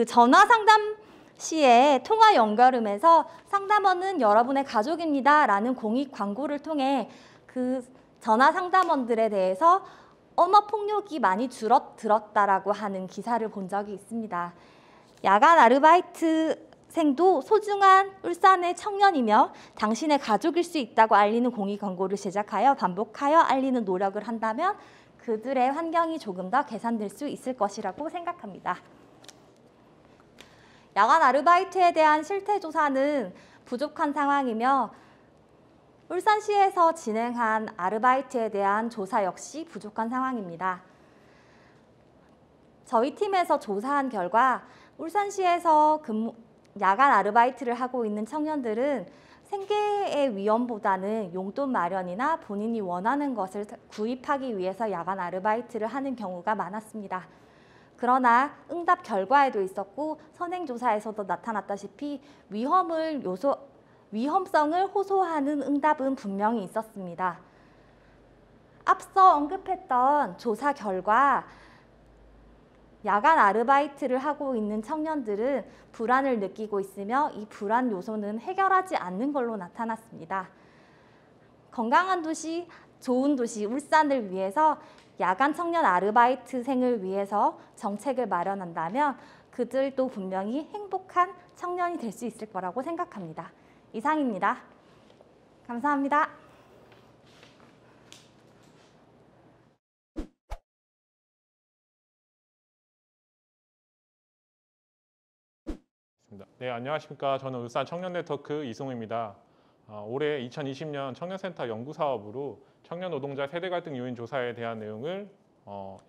전화 상담 시에 통화 연결음에서 상담원은 여러분의 가족입니다 라는 공익 광고를 통해 전화 상담원들에 대해서 언어 폭력이 많이 줄어들었다라고 하는 기사를 본 적이 있습니다. 야간 아르바이트생도 소중한 울산의 청년이며 당신의 가족일 수 있다고 알리는 공익 광고를 제작하여 반복하여 알리는 노력을 한다면 그들의 환경이 조금 더 개선될 수 있을 것이라고 생각합니다. 야간 아르바이트에 대한 실태 조사는 부족한 상황이며 울산시에서 진행한 아르바이트에 대한 조사 역시 부족한 상황입니다. 저희 팀에서 조사한 결과 울산시에서 야간 아르바이트를 하고 있는 청년들은 생계의 위험보다는 용돈 마련이나 본인이 원하는 것을 구입하기 위해서 야간 아르바이트를 하는 경우가 많았습니다. 그러나 응답 결과에도 있었고 선행조사에서도 나타났다시피 위험성을 호소하는 응답은 분명히 있었습니다. 앞서 언급했던 조사 결과 야간 아르바이트를 하고 있는 청년들은 불안을 느끼고 있으며 이 불안 요소는 해결하지 않는 걸로 나타났습니다. 건강한 도시, 좋은 도시 울산을 위해서 야간 청년 아르바이트생을 위해서 정책을 마련한다면 그들도 분명히 행복한 청년이 될 수 있을 거라고 생각합니다. 이상입니다. 감사합니다. 네, 안녕하십니까. 저는 울산 청년네트워크 이승우입니다. 올해 2020년 청년센터 연구사업으로 청년 노동자 세대 갈등 요인 조사에 대한 내용을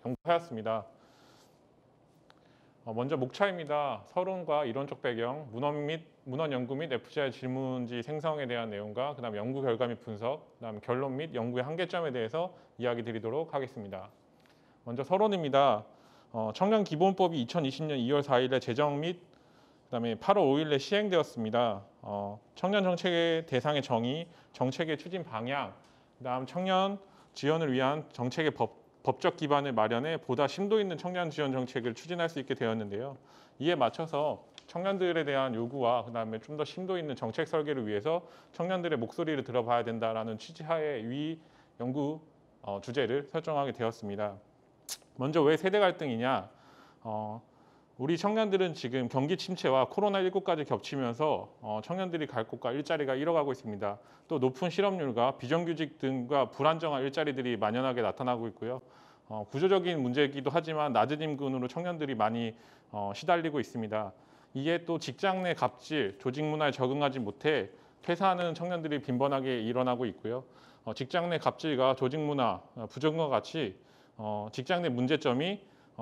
연구하였습니다. 먼저 목차입니다. 서론과 이론적 배경, 문헌 연구 및 FGI 질문지 생성에 대한 내용과 그다음 연구 결과 및 분석, 그다음 결론 및 연구의 한계점에 대해서 이야기 드리도록 하겠습니다. 먼저 서론입니다. 청년기본법이 2020년 2월 4일에 제정 및 그다음에 8월 5일에 시행되었습니다. 청년 정책의 대상의 정의, 정책의 추진 방향, 그다음 청년 지원을 위한 정책의 법적 기반을 마련해 보다 심도 있는 청년 지원 정책을 추진할 수 있게 되었는데요. 이에 맞춰서 청년들에 대한 요구와 그다음에 좀 더 심도 있는 정책 설계를 위해서 청년들의 목소리를 들어봐야 된다라는 취지하에 위 연구 주제를 설정하게 되었습니다. 먼저 왜 세대 갈등이냐? 우리 청년들은 지금 경기 침체와 코로나19까지 겹치면서 청년들이 갈 곳과 일자리가 잃어가고 있습니다. 또 높은 실업률과 비정규직 등과 불안정한 일자리들이 만연하게 나타나고 있고요. 구조적인 문제이기도 하지만 낮은 임금으로 청년들이 많이 시달리고 있습니다. 이에 또 직장 내 갑질, 조직 문화에 적응하지 못해 퇴사하는 청년들이 빈번하게 일어나고 있고요. 직장 내 갑질과 조직 문화, 부정과 같이 직장 내 문제점이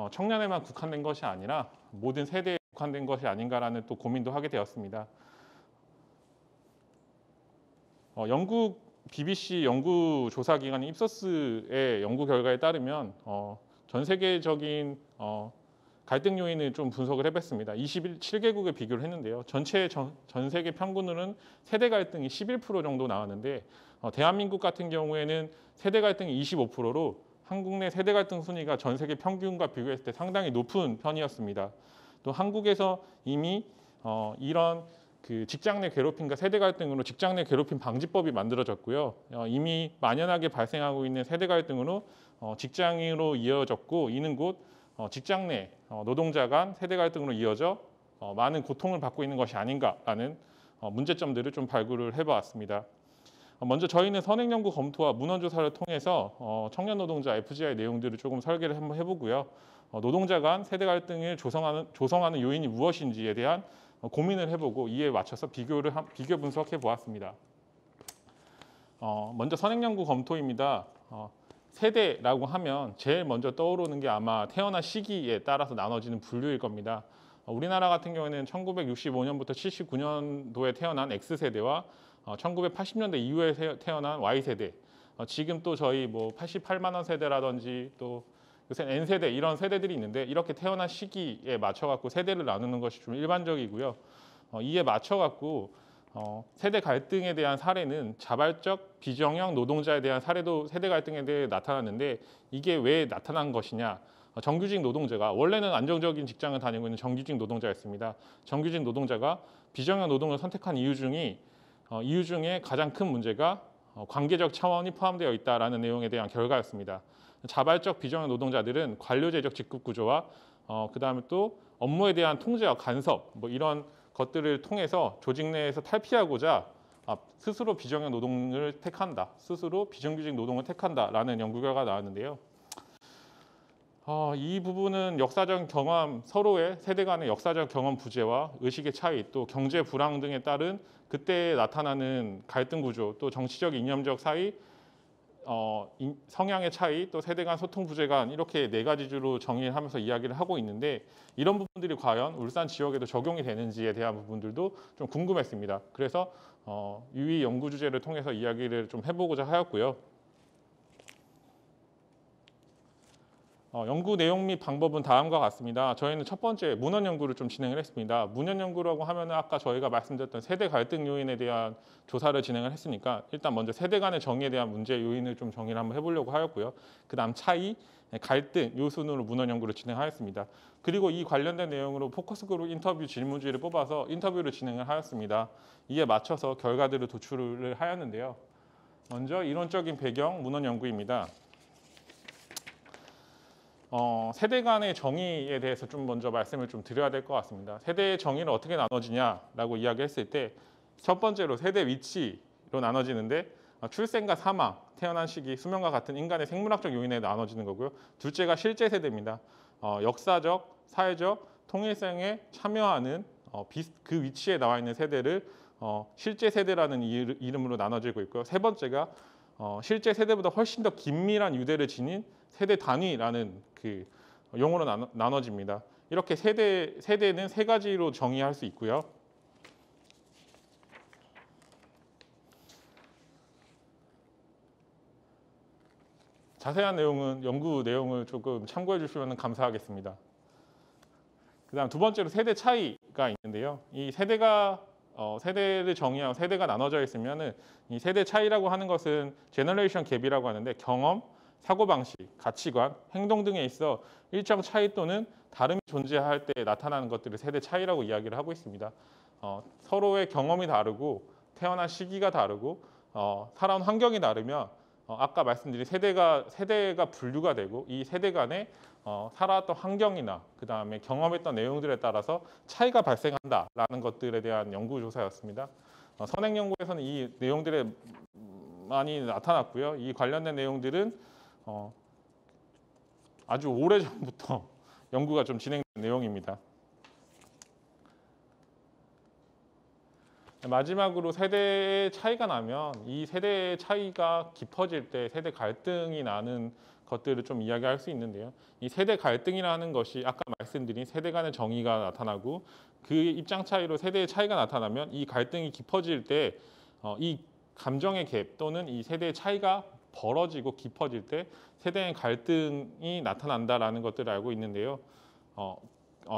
청년에만 국한된 것이 아니라 모든 세대에 국한된 것이 아닌가라는 또 고민도 하게 되었습니다. 영국 BBC 연구조사기관 입소스의 연구 결과에 따르면 전 세계적인 갈등 요인을 좀 분석을 해봤습니다. 27개국에 비교를 했는데요. 전체 전 세계 평균으로는 세대 갈등이 11% 정도 나왔는데 대한민국 같은 경우에는 세대 갈등이 25%로 한국 내 세대 갈등 순위가 전 세계 평균과 비교했을 때 상당히 높은 편이었습니다. 또 한국에서 이미 이런 직장 내 괴롭힘과 세대 갈등으로 직장 내 괴롭힘 방지법이 만들어졌고요. 이미 만연하게 발생하고 있는 세대 갈등으로 직장으로 이어졌고 이는 곧 직장 내 노동자 간 세대 갈등으로 이어져 많은 고통을 받고 있는 것이 아닌가라는 문제점들을 좀 발굴을 해보았습니다. 먼저 저희는 선행연구 검토와 문헌조사를 통해서 청년 노동자 FGI 내용들을 조금 설계를 한번 해보고요. 노동자 간 세대 갈등을 조성하는 요인이 무엇인지에 대한 고민을 해보고 이에 맞춰서 비교 분석해 보았습니다. 먼저 선행연구 검토입니다. 세대라고 하면 제일 먼저 떠오르는 게 아마 태어난 시기에 따라서 나눠지는 분류일 겁니다. 우리나라 같은 경우에는 1965년부터 79년도에 태어난 X세대와 1980년대 이후에 태어난 Y세대, 지금 또 저희 뭐 88만 원 세대라든지 또 요새 N세대 이런 세대들이 있는데 이렇게 태어난 시기에 맞춰갖고 세대를 나누는 것이 좀 일반적이고요. 이에 맞춰갖고 세대 갈등에 대한 사례는 자발적 비정형 노동자에 대한 사례도 세대 갈등에 대해 나타났는데 이게 왜 나타난 것이냐? 정규직 노동자가 원래는 안정적인 직장을 다니고 있는 정규직 노동자였습니다. 정규직 노동자가 비정형 노동을 선택한 이유 중에 가장 큰 문제가 관계적 차원이 포함되어 있다라는 내용에 대한 결과였습니다. 자발적 비정형 노동자들은 관료제적 직급 구조와 그다음에 또 업무에 대한 통제와 간섭 뭐 이런 것들을 통해서 조직 내에서 탈피하고자 스스로 비정형 노동을 택한다, 스스로 비정규직 노동을 택한다라는 연구 결과가 나왔는데요. 이 부분은 역사적 경험, 서로의 세대 간의 역사적 경험 부재와 의식의 차이, 또 경제 불황 등에 따른 그때 나타나는 갈등 구조, 또 정치적 이념적 차이, 성향의 차이, 또 세대 간 소통 부재 간 이렇게 네 가지 주로 정의를 하면서 이야기를 하고 있는데 이런 부분들이 과연 울산 지역에도 적용이 되는지에 대한 부분들도 좀 궁금했습니다. 그래서 유의 연구 주제를 통해서 이야기를 좀 해보고자 하였고요. 연구 내용 및 방법은 다음과 같습니다. 저희는 첫 번째 문헌 연구를 좀 진행을 했습니다. 문헌 연구라고 하면 아까 저희가 말씀드렸던 세대 갈등 요인에 대한 조사를 진행을 했으니까 일단 먼저 세대 간의 정의에 대한 문제 요인을 좀 정의를 한번 해보려고 하였고요. 그다음 차이, 갈등 요 순으로 문헌 연구를 진행하였습니다. 그리고 이 관련된 내용으로 포커스 그룹 인터뷰 질문지를 뽑아서 인터뷰를 진행을 하였습니다. 이에 맞춰서 결과들을 도출을 하였는데요. 먼저 이론적인 배경 문헌 연구입니다. 세대 간의 정의에 대해서 좀 먼저 말씀을 좀 드려야 될 것 같습니다. 세대의 정의를 어떻게 나눠지냐라고 이야기했을 때 첫 번째로 세대 위치로 나눠지는데 출생과 사망, 태어난 시기, 수명과 같은 인간의 생물학적 요인에 나눠지는 거고요. 둘째가 실제 세대입니다. 역사적, 사회적, 통일성에 참여하는 그 위치에 나와 있는 세대를 실제 세대라는 이름으로 나눠지고 있고요. 세 번째가 실제 세대보다 훨씬 더 긴밀한 유대를 지닌 세대 단위라는 그 용어로 나눠집니다. 이렇게 세대는 세 가지로 정의할 수 있고요. 자세한 내용은 연구 내용을 조금 참고해 주시면 감사하겠습니다. 그다음 두 번째로 세대 차이가 있는데요. 이 세대를 정의하고 세대가 나눠져 있으면은 이 세대 차이라고 하는 것은 제너레이션 갭이라고 하는데 경험, 사고방식, 가치관, 행동 등에 있어 일정 차이 또는 다름이 존재할 때 나타나는 것들을 세대 차이라고 이야기를 하고 있습니다. 서로의 경험이 다르고 태어난 시기가 다르고 살아온 환경이 다르면 아까 말씀드린 세대가 분류가 되고 이 세대 간에 살아왔던 환경이나 그 다음에 경험했던 내용들에 따라서 차이가 발생한다라는 것들에 대한 연구 조사였습니다. 선행 연구에서는 이 내용들에 많이 나타났고요. 이 관련된 내용들은 아주 오래 전부터 연구가 좀 진행된 내용입니다. 마지막으로 세대의 차이가 나면 이 세대의 차이가 깊어질 때 세대 갈등이 나는 것들을 좀 이야기할 수 있는데요. 이 세대 갈등이라는 것이 아까 말씀드린 세대 간의 정의가 나타나고 그 입장 차이로 세대의 차이가 나타나면 이 갈등이 깊어질 때 이 감정의 갭 또는 이 세대의 차이가 벌어지고 깊어질 때 세대의 갈등이 나타난다라는 것들을 알고 있는데요.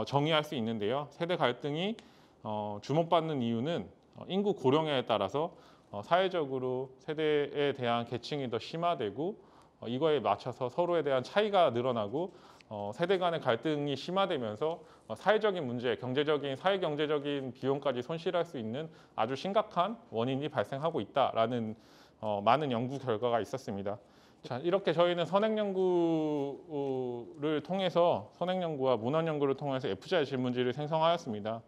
정의할 수 있는데요. 세대 갈등이 주목받는 이유는 인구 고령화에 따라서 사회적으로 세대에 대한 계층이 더 심화되고 이거에 맞춰서 서로에 대한 차이가 늘어나고 세대 간의 갈등이 심화되면서 사회적인 문제, 사회 경제적인 비용까지 손실할 수 있는 아주 심각한 원인이 발생하고 있다라는 많은 연구 결과가 있었습니다. 자, 이렇게 저희는 선행 연구를 통해서 선행 연구와 문헌 연구를 통해서 F자의 질문지를 생성하였습니다.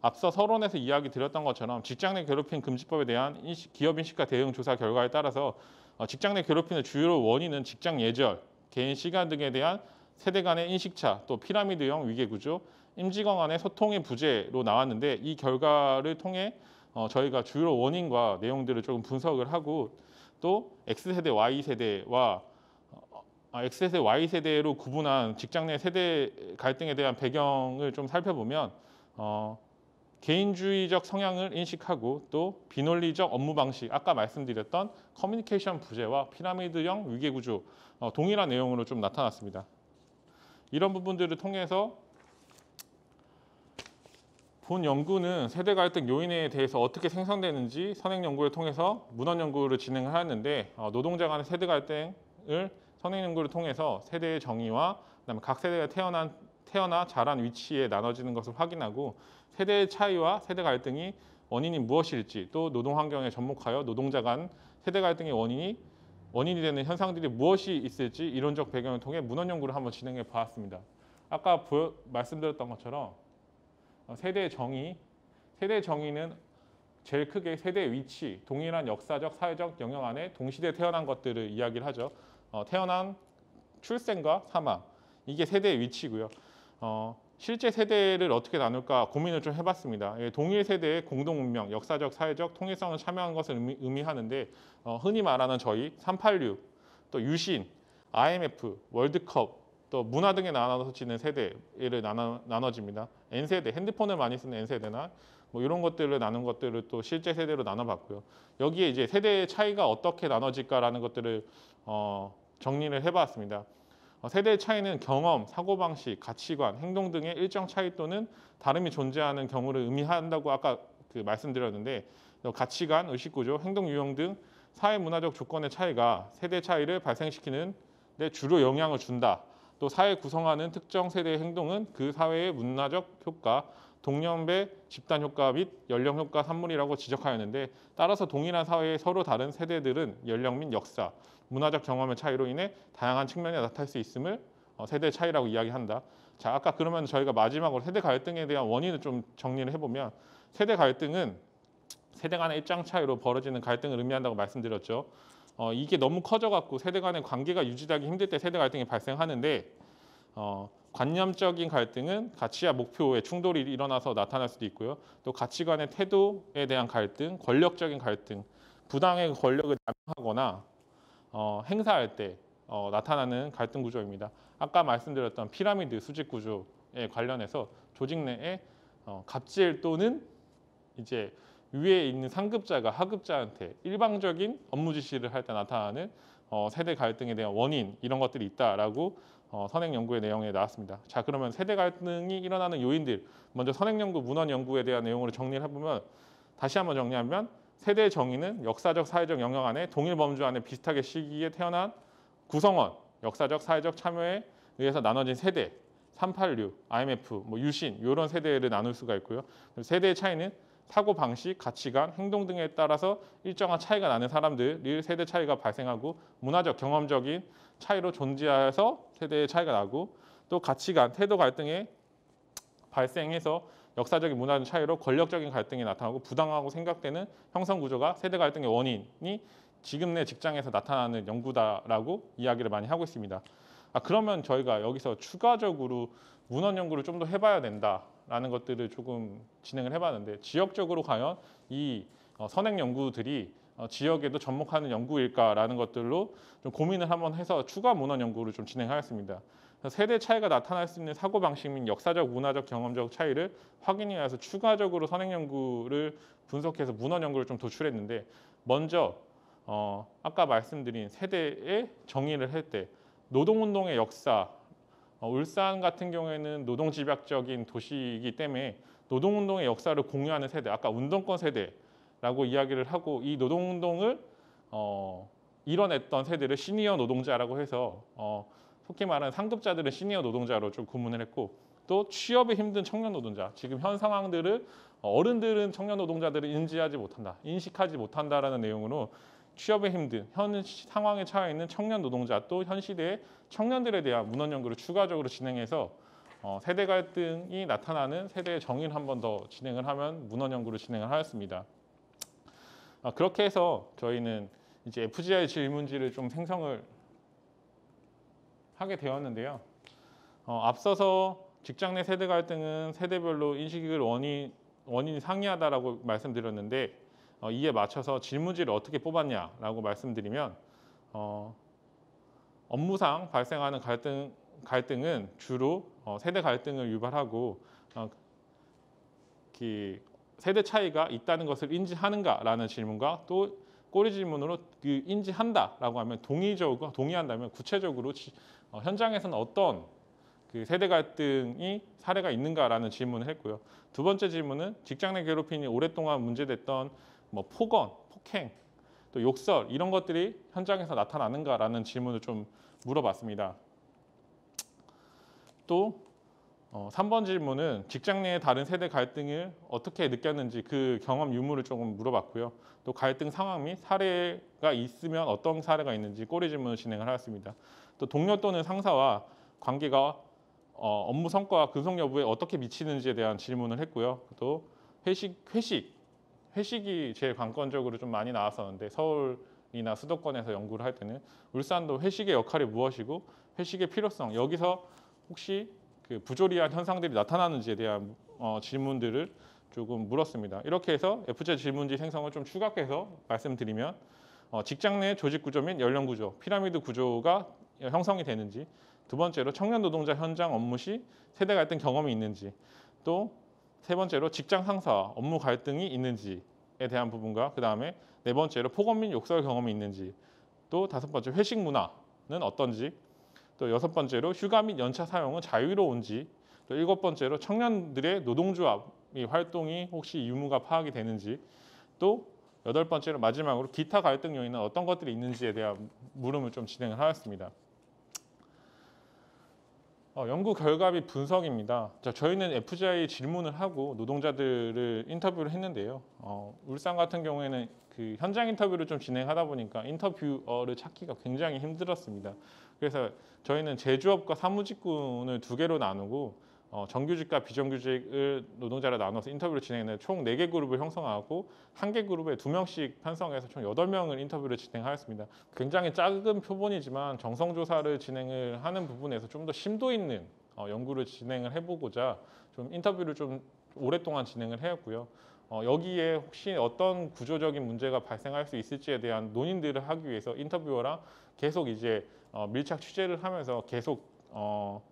앞서 서론에서 이야기 드렸던 것처럼 직장 내 괴롭힘 금지법에 대한 기업 인식과 대응 조사 결과에 따라서 직장 내 괴롭힘의 주요 원인은 직장 예절, 개인 시간 등에 대한 세대 간의 인식차, 또 피라미드형 위계 구조, 임직원 간의 소통의 부재로 나왔는데 이 결과를 통해 저희가 주요 원인과 내용들을 조금 분석을 하고 또 X세대, Y세대와 X세대, Y세대로 구분한 직장 내 세대 갈등에 대한 배경을 좀 살펴보면 개인주의적 성향을 인식하고 또 비논리적 업무 방식, 아까 말씀드렸던 커뮤니케이션 부재와 피라미드형 위계구조, 동일한 내용으로 좀 나타났습니다. 이런 부분들을 통해서 본 연구는 세대 갈등 요인에 대해서 어떻게 생성되는지 선행 연구를 통해서 문헌 연구를 진행을 하였는데 노동자 간의 세대 갈등을 선행 연구를 통해서 세대의 정의와 그다음에 각 세대가 태어나 자란 위치에 나눠지는 것을 확인하고 세대의 차이와 세대 갈등이 원인이 무엇일지 또 노동 환경에 접목하여 노동자 간 세대 갈등의 원인이 되는 현상들이 무엇이 있을지 이론적 배경을 통해 문헌 연구를 한번 진행해 보았습니다. 아까 말씀드렸던 것처럼 세대의 정의는 제일 크게 세대의 위치, 동일한 역사적, 사회적 영역 안에 동시대에 태어난 것들을 이야기를 하죠. 태어난 출생과 사망, 이게 세대의 위치고요. 실제 세대를 어떻게 나눌까 고민을 좀 해봤습니다. 동일 세대의 공동 운명, 역사적, 사회적 통일성을 참여한 것을 의미하는데 흔히 말하는 저희 386, 또 유신, IMF, 월드컵, 또 문화 등에 나눠지는 세대를 나눠집니다. N세대, 핸드폰을 많이 쓰는 N세대나 뭐 이런 것들을 나눈 것들을 또 실제 세대로 나눠봤고요. 여기에 이제 세대의 차이가 어떻게 나눠질까라는 것들을 정리를 해봤습니다. 세대의 차이는 경험, 사고방식, 가치관, 행동 등의 일정 차이 또는 다름이 존재하는 경우를 의미한다고 아까 말씀드렸는데 가치관, 의식구조, 행동 유형 등 사회문화적 조건의 차이가 세대 차이를 발생시키는 데 주로 영향을 준다. 또 사회 구성하는 특정 세대의 행동은 그 사회의 문화적 효과, 동년배 집단 효과 및 연령 효과 산물이라고 지적하였는데 따라서 동일한 사회의 서로 다른 세대들은 연령 및 역사, 문화적 경험의 차이로 인해 다양한 측면에 나타날 수 있음을 세대 차이라고 이야기한다. 자, 아까 그러면 저희가 마지막으로 세대 갈등에 대한 원인을 좀 정리를 해보면 세대 갈등은 세대 간의 입장 차이로 벌어지는 갈등을 의미한다고 말씀드렸죠. 이게 너무 커져갖고 세대 간의 관계가 유지되기 힘들 때 세대 갈등이 발생하는데 관념적인 갈등은 가치와 목표의 충돌이 일어나서 나타날 수도 있고요. 또 가치관의 태도에 대한 갈등, 권력적인 갈등, 부당의 권력을 남용하거나 행사할 때 나타나는 갈등 구조입니다. 아까 말씀드렸던 피라미드 수직 구조에 관련해서 조직 내에 갑질 또는 이제 위에 있는 상급자가 하급자한테 일방적인 업무 지시를 할 때 나타나는 세대 갈등에 대한 원인 이런 것들이 있다라고 선행 연구의 내용에 나왔습니다. 자, 그러면 세대 갈등이 일어나는 요인들 먼저 선행 연구 문헌 연구에 대한 내용으로 정리를 해보면 다시 한번 정리하면 세대의 정의는 역사적 사회적 영역 안에 동일 범주 안에 비슷하게 시기에 태어난 구성원 역사적 사회적 참여에 의해서 나눠진 세대 386, IMF, 유신 이런 세대를 나눌 수가 있고요. 세대의 차이는 사고 방식, 가치관, 행동 등에 따라서 일정한 차이가 나는 사람들이 세대 차이가 발생하고 문화적, 경험적인 차이로 존재해서 세대의 차이가 나고 또 가치관, 태도 갈등에 발생해서 역사적인 문화적 차이로 권력적인 갈등이 나타나고 부당하고 생각되는 형성 구조가 세대 갈등의 원인이 지금 내 직장에서 나타나는 연구다라고 이야기를 많이 하고 있습니다. 그러면 저희가 여기서 추가적으로 문헌 연구를 좀 더 해봐야 된다라는 것들을 조금 진행을 해봤는데 지역적으로 과연 이 선행 연구들이 지역에도 접목하는 연구일까라는 것들로 좀 고민을 한번 해서 추가 문헌 연구를 좀 진행하였습니다. 세대 차이가 나타날 수 있는 사고방식 및 역사적, 문화적, 경험적 차이를 확인해 위해서 추가적으로 선행 연구를 분석해서 문헌 연구를 좀 도출했는데 먼저 아까 말씀드린 세대의 정의를 할 때 노동운동의 역사, 울산 같은 경우에는 노동집약적인 도시이기 때문에 노동운동의 역사를 공유하는 세대, 아까 운동권 세대라고 이야기를 하고 이 노동운동을 이뤄냈던 세대를 시니어 노동자라고 해서 속히 말하는 상급자들은 시니어 노동자로 좀 구분을 했고 또 취업이 힘든 청년 노동자, 지금 현 상황들을 어른들은 청년 노동자들을 인식하지 못한다라는 내용으로 취업에 힘든 현 상황에 처해 있는 청년 노동자 또 현 시대의 청년들에 대한 문헌 연구를 추가적으로 진행해서 세대 갈등이 나타나는 세대의 정의를 한 번 더 진행을 하면 문헌 연구를 진행을 하였습니다. 그렇게 해서 저희는 이제 FGI 질문지를 좀 생성을 하게 되었는데요. 앞서서 직장 내 세대 갈등은 세대별로 인식을 원인이 상이하다라고 말씀드렸는데 이에 맞춰서 질문지를 어떻게 뽑았냐라고 말씀드리면 업무상 발생하는 갈등은 주로 세대 갈등을 유발하고 세대 차이가 있다는 것을 인지하는가라는 질문과 또 꼬리 질문으로 그 인지한다라고 하면 동의한다면 구체적으로 현장에서는 어떤 그 세대 갈등이 사례가 있는가라는 질문을 했고요. 두 번째 질문은 직장 내 괴롭힘이 오랫동안 문제됐던 뭐 폭언, 폭행, 또 욕설 이런 것들이 현장에서 나타나는가라는 질문을 좀 물어봤습니다. 또 3번 질문은 직장 내의 다른 세대 갈등을 어떻게 느꼈는지 그 경험 유무를 조금 물어봤고요. 또 갈등 상황 및 사례가 있으면 어떤 사례가 있는지 꼬리 질문을 진행을 하였습니다. 또 동료 또는 상사와 관계가 업무 성과와 근속 여부에 어떻게 미치는지에 대한 질문을 했고요. 또 회식이 제일 관건적으로 좀 많이 나왔었는데 서울이나 수도권에서 연구를 할 때는 울산도 회식의 역할이 무엇이고 회식의 필요성 여기서 혹시 그 부조리한 현상들이 나타나는지에 대한 질문들을 조금 물었습니다. 이렇게 해서 FJ 질문지 생성을 좀 추각해서 말씀드리면 직장 내 조직 구조 및 연령 구조, 피라미드 구조가 형성이 되는지, 두 번째로 청년 노동자 현장 업무 시 세대 갈등 경험이 있는지, 또 세 번째로 직장 상사와 업무 갈등이 있는지에 대한 부분과 그 다음에 네 번째로 폭언 및 욕설 경험이 있는지, 또 다섯 번째 회식 문화는 어떤지, 또 여섯 번째로 휴가 및 연차 사용은 자유로운지, 또 일곱 번째로 청년들의 노동조합 활동이 혹시 유무가 파악이 되는지, 또 여덟 번째로 마지막으로 기타 갈등 요인은 어떤 것들이 있는지에 대한 물음을 좀 진행을 하였습니다. 연구 결과 및 분석입니다. 저희는 FGI 질문을 하고 노동자들을 인터뷰를 했는데요. 울산 같은 경우에는 그 현장 인터뷰를 좀 진행하다 보니까 인터뷰어를 찾기가 굉장히 힘들었습니다. 그래서 저희는 제조업과 사무직군을 두 개로 나누고 정규직과 비정규직을 노동자를 나눠서 인터뷰를 진행했는데 총 4개 그룹을 형성하고 한 개 그룹에 2명씩 편성해서 총 8명을 인터뷰를 진행하였습니다. 굉장히 작은 표본이지만 정성조사를 진행을 하는 부분에서 좀 더 심도 있는 연구를 진행을 해보고자 좀 인터뷰를 좀 오랫동안 진행을 해왔고요. 여기에 혹시 어떤 구조적인 문제가 발생할 수 있을지에 대한 논의들을 하기 위해서 인터뷰어랑 계속 이제 밀착 취재를 하면서 계속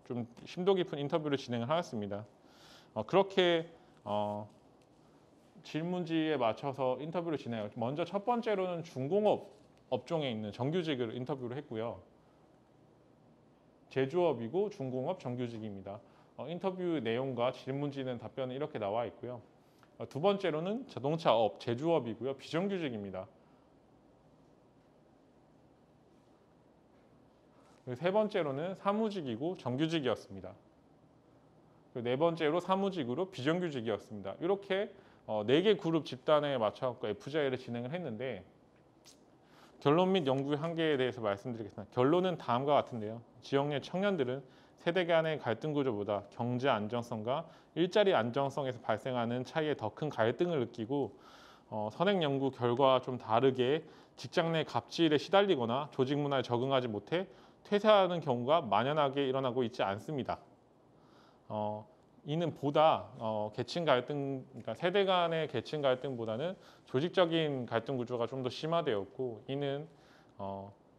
좀 심도 깊은 인터뷰를 진행을 하였습니다. 그렇게 질문지에 맞춰서 인터뷰를 진행해요. 먼저 첫 번째로는 중공업 업종에 있는 정규직을 인터뷰를 했고요. 제조업이고 중공업 정규직입니다. 인터뷰 내용과 질문지는 답변은 이렇게 나와 있고요. 두 번째로는 자동차업, 제조업이고요. 비정규직입니다. 세 번째로는 사무직이고 정규직이었습니다. 네 번째로 사무직으로 비정규직이었습니다. 이렇게 4개 그룹 집단에 맞춰서 FGI를 진행을 했는데 결론 및 연구의 한계에 대해서 말씀드리겠습니다. 결론은 다음과 같은데요. 지역 내 청년들은 세대 간의 갈등 구조보다 경제 안정성과 일자리 안정성에서 발생하는 차이에 더 큰 갈등을 느끼고 선행 연구 결과와 좀 다르게 직장 내 갑질에 시달리거나 조직 문화에 적응하지 못해 퇴사하는 경우가 만연하게 일어나고 있지 않습니다. 이는 보다 계층 갈등, 그러니까 세대 간의 계층 갈등보다는 조직적인 갈등 구조가 좀 더 심화되었고, 이는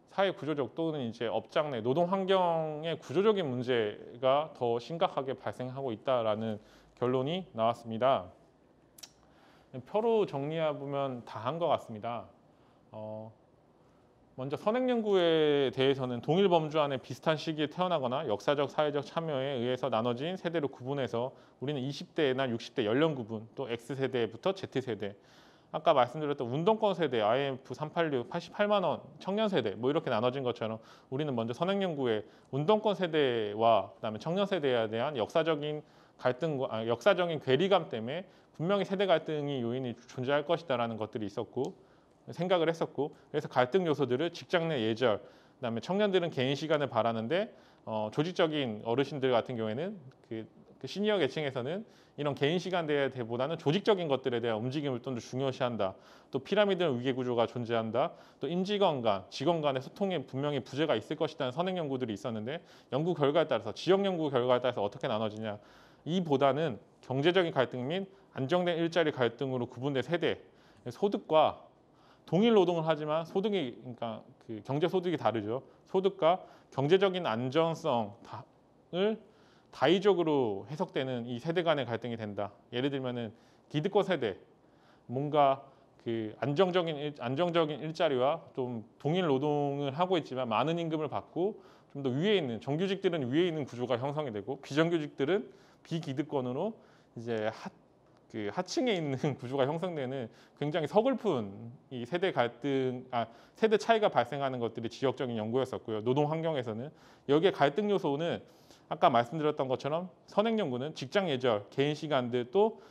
사회 구조적 또는 이제 업장 내 노동 환경의 구조적인 문제가 더 심각하게 발생하고 있다라는 결론이 나왔습니다. 표로 정리해 보면 다 한 것 같습니다. 먼저 선행 연구에 대해서는 동일 범주 안에 비슷한 시기에 태어나거나 역사적 사회적 참여에 의해서 나눠진 세대로 구분해서 우리는 20대나 60대 연령 구분, 또 X세대부터 Z세대, 아까 말씀드렸던 운동권 세대, IMF 386, 88만 원, 청년 세대 뭐 이렇게 나눠진 것처럼 우리는 먼저 선행 연구에 운동권 세대와 그다음에 청년 세대에 대한 역사적인 갈등과 역사적인 괴리감 때문에 분명히 세대 갈등이 요인이 존재할 것이다라는 것들이 있었고 생각을 했었고, 그래서 갈등 요소들을 직장 내 예절, 그다음에 청년들은 개인 시간을 바라는데 조직적인 어르신들 같은 경우에는 그 시니어 계층에서는 이런 개인 시간대보다는 조직적인 것들에 대한 움직임을 좀 더 중요시한다. 또 피라미드 위계 구조가 존재한다. 또 임직원 간, 직원 간의 소통에 분명히 부재가 있을 것이라는 선행 연구들이 있었는데 연구 결과에 따라서 지역 연구 결과에 따라서 어떻게 나눠지냐, 이보다는 경제적인 갈등 및 안정된 일자리 갈등으로 구분된 세대, 소득과 동일 노동을 하지만 소득이, 그러니까 그 경제 소득이 다르죠. 소득과 경제적인 안정성을 다의적으로 해석되는 이 세대 간의 갈등이 된다. 예를 들면은 기득권 세대, 뭔가 그 안정적인 일자리와 좀 동일 노동을 하고 있지만 많은 임금을 받고 좀 더 위에 있는 정규직들은 위에 있는 구조가 형성이 되고 비정규직들은 비기득권으로 이제 하층에 있는 구조가 형성되는 굉장히 서글픈 이 세대 세대 차이가 발생하는 것들이 지역적인 연구였었고요. 노동 환경에서는 여기에 갈등 요소는 아까 말씀드렸던 것처럼 선행 연구는 직장 예절, 개인 시간들 또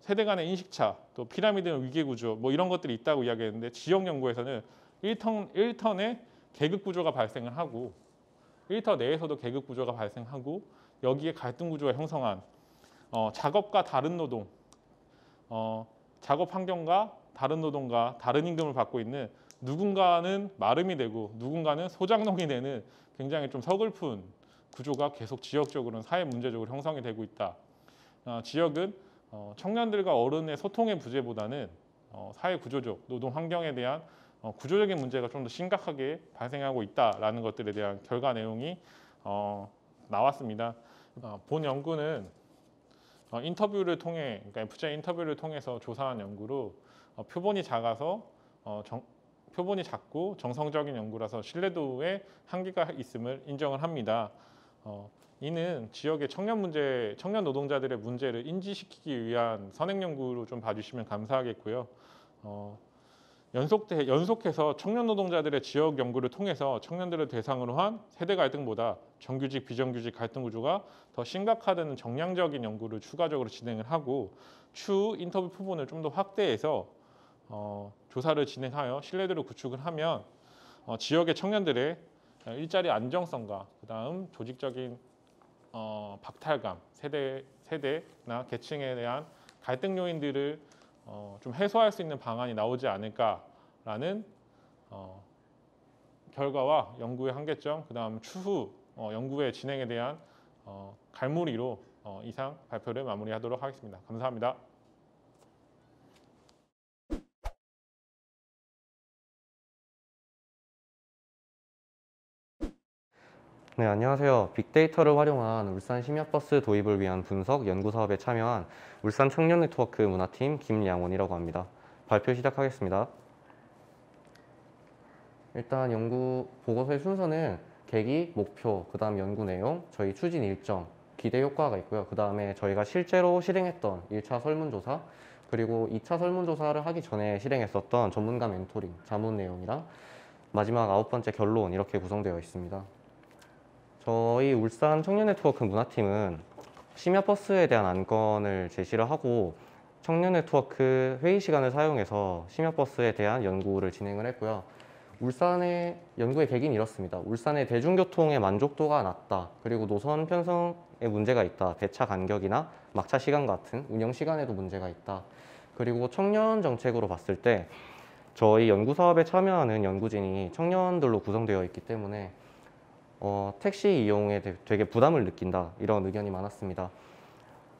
세대 간의 인식차, 또 피라미드 위계 구조 뭐 이런 것들이 있다고 이야기했는데 지역 연구에서는 1턴의 계급 구조가 발생을 하고 1터 내에서도 계급 구조가 발생하고 여기에 갈등 구조가 형성한 작업과 다른 노동, 작업 환경과 다른 노동과 다른 임금을 받고 있는 누군가는 마름이 되고 누군가는 소작농이 되는 굉장히 좀 서글픈 구조가 계속 지역적으로는 사회 문제적으로 형성이 되고 있다. 지역은 청년들과 어른의 소통의 부재보다는 사회 구조적, 노동 환경에 대한 구조적인 문제가 좀 더 심각하게 발생하고 있다라는 것들에 대한 결과 내용이 나왔습니다. 본 연구는 인터뷰를 통해, 그러니까 FJ 인터뷰를 통해서 조사한 연구로 표본이 작고 정성적인 연구라서 신뢰도에 한계가 있음을 인정을 합니다. 이는 지역의 청년 노동자들의 문제를 인지시키기 위한 선행 연구로 좀 봐주시면 감사하겠고요. 연속해서 청년 노동자들의 지역 연구를 통해서 청년들을 대상으로 한 세대 갈등보다 정규직, 비정규직 갈등 구조가 더 심각하다는 정량적인 연구를 추가적으로 진행을 하고 추후 인터뷰 표본을 좀 더 확대해서 조사를 진행하여 신뢰도를 구축을 하면 지역의 청년들의 일자리 안정성과 그다음 조직적인 박탈감, 세대나 계층에 대한 갈등 요인들을 좀 해소할 수 있는 방안이 나오지 않을까라는 결과와 연구의 한계점, 그다음 추후 연구의 진행에 대한 갈무리로 이상 발표를 마무리하도록 하겠습니다. 감사합니다. 네, 안녕하세요. 빅데이터를 활용한 울산 심야버스 도입을 위한 분석 연구 사업에 참여한 울산 청년 네트워크 문화팀 김양원이라고 합니다. 발표 시작하겠습니다. 일단 연구 보고서의 순서는 계기, 목표, 그 다음 연구 내용, 저희 추진 일정, 기대 효과가 있고요. 그 다음에 저희가 실제로 실행했던 1차 설문조사, 그리고 2차 설문조사를 하기 전에 실행했었던 전문가 멘토링, 자문 내용이랑 마지막 9번째 결론 이렇게 구성되어 있습니다. 저희 울산 청년 네트워크 문화팀은 심야버스에 대한 안건을 제시를 하고 청년 네트워크 회의 시간을 사용해서 심야버스에 대한 연구를 진행을 했고요. 울산의 연구의 계기는 이렇습니다. 울산의 대중교통의 만족도가 낮다. 그리고 노선 편성에 문제가 있다. 배차 간격이나 막차 시간 같은 운영 시간에도 문제가 있다. 그리고 청년 정책으로 봤을 때 저희 연구 사업에 참여하는 연구진이 청년들로 구성되어 있기 때문에 택시 이용에 되게 부담을 느낀다 이런 의견이 많았습니다.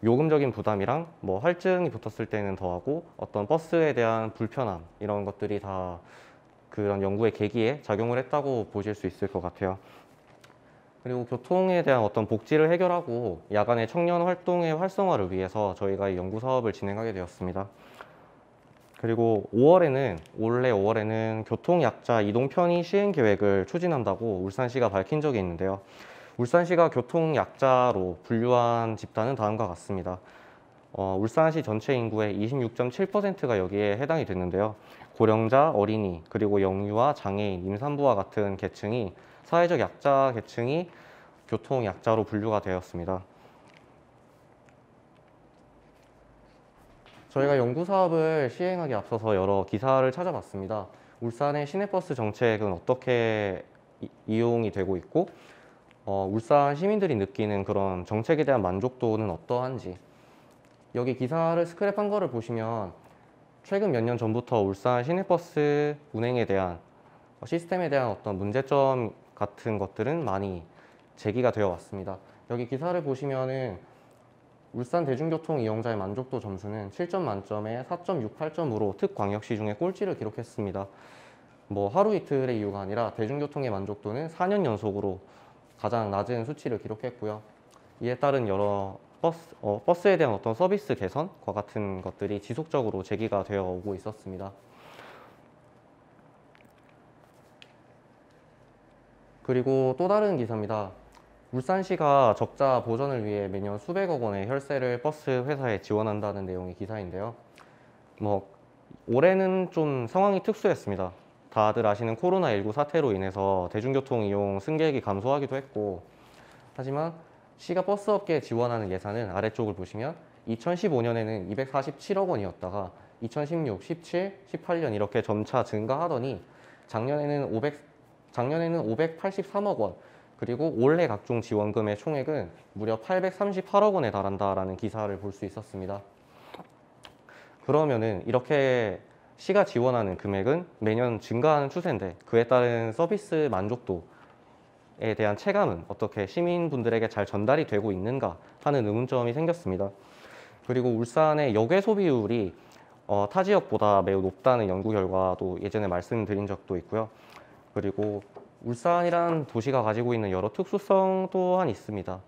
요금적인 부담이랑 뭐 할증이 붙었을 때는 더하고 어떤 버스에 대한 불편함 이런 것들이 다 그런 연구의 계기에 작용을 했다고 보실 수 있을 것 같아요. 그리고 교통에 대한 어떤 복지를 해결하고 야간의 청년 활동의 활성화를 위해서 저희가 이 연구 사업을 진행하게 되었습니다. 그리고 올해 5월에는 교통약자 이동 편의 시행 계획을 추진한다고 울산시가 밝힌 적이 있는데요. 울산시가 교통약자로 분류한 집단은 다음과 같습니다. 울산시 전체 인구의 26.7%가 여기에 해당이 됐는데요. 고령자, 어린이, 그리고 영유아, 장애인, 임산부와 같은 계층이 사회적 약자 계층이 교통약자로 분류가 되었습니다. 저희가 연구사업을 시행하기 앞서서 여러 기사를 찾아봤습니다. 울산의 시내버스 정책은 어떻게 이용이 되고 있고 울산 시민들이 느끼는 그런 정책에 대한 만족도는 어떠한지 여기 기사를 스크랩한 거를 보시면 최근 몇 년 전부터 울산 시내버스 운행에 대한 시스템에 대한 어떤 문제점 같은 것들은 많이 제기가 되어 왔습니다. 여기 기사를 보시면은 울산 대중교통 이용자의 만족도 점수는 7점 만점에 4.68점으로 특광역시 중에 꼴찌를 기록했습니다. 뭐 하루 이틀의 이유가 아니라 대중교통의 만족도는 4년 연속으로 가장 낮은 수치를 기록했고요. 이에 따른 여러 버스에 대한 어떤 서비스 개선과 같은 것들이 지속적으로 제기가 되어 오고 있었습니다. 그리고 또 다른 기사입니다. 울산시가 적자 보전을 위해 매년 수백억 원의 혈세를 버스 회사에 지원한다는 내용의 기사인데요. 뭐 올해는 좀 상황이 특수했습니다. 다들 아시는 코로나19 사태로 인해서 대중교통 이용 승객이 감소하기도 했고, 하지만 시가 버스 업계에 지원하는 예산은 아래쪽을 보시면 2015년에는 247억 원이었다가 2016, 17, 18년 이렇게 점차 증가하더니 작년에는 583억 원, 그리고 올해 각종 지원금의 총액은 무려 838억 원에 달한다라는 기사를 볼 수 있었습니다. 그러면은 이렇게 시가 지원하는 금액은 매년 증가하는 추세인데 그에 따른 서비스 만족도에 대한 체감은 어떻게 시민분들에게 잘 전달이 되고 있는가 하는 의문점이 생겼습니다. 그리고 울산의 역외 소비율이 타 지역보다 매우 높다는 연구 결과도 예전에 말씀드린 적도 있고요. 그리고 울산이란 도시가 가지고 있는 여러 특수성 또한 있습니다.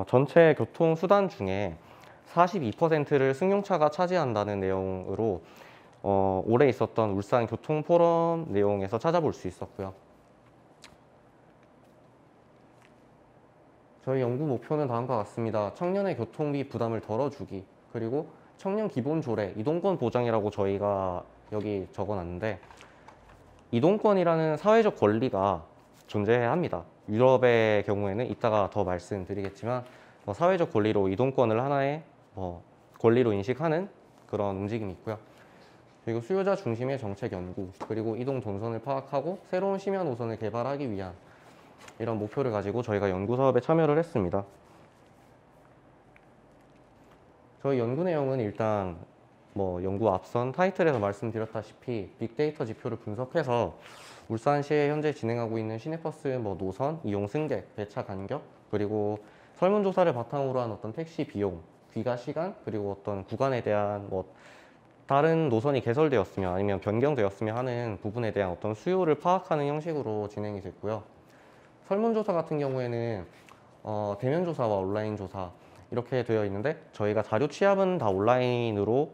전체 교통수단 중에 42%를 승용차가 차지한다는 내용으로 올해 있었던 울산 교통포럼 내용에서 찾아볼 수 있었고요. 저희 연구 목표는 다음과 같습니다. 청년의 교통비 부담을 덜어주기, 그리고 청년 기본 조례, 이동권 보장이라고 저희가 여기 적어놨는데, 이동권이라는 사회적 권리가 존재해야 합니다. 유럽의 경우에는 이따가 더 말씀드리겠지만 사회적 권리로 이동권을 하나의 권리로 인식하는 그런 움직임이 있고요. 그리고 수요자 중심의 정책 연구, 그리고 이동 동선을 파악하고 새로운 심야 노선을 개발하기 위한 이런 목표를 가지고 저희가 연구 사업에 참여를 했습니다. 저희 연구 내용은 일단 연구 앞선 타이틀에서 말씀드렸다시피 빅데이터 지표를 분석해서 울산시에 현재 진행하고 있는 시내버스 노선, 이용 승객, 배차 간격, 그리고 설문조사를 바탕으로 한 어떤 택시 비용, 귀가 시간, 그리고 어떤 구간에 대한 다른 노선이 개설되었으며 아니면 변경되었으며 하는 부분에 대한 어떤 수요를 파악하는 형식으로 진행이 됐고요. 설문조사 같은 경우에는 대면 조사와 온라인 조사 이렇게 되어 있는데 저희가 자료 취합은 다 온라인으로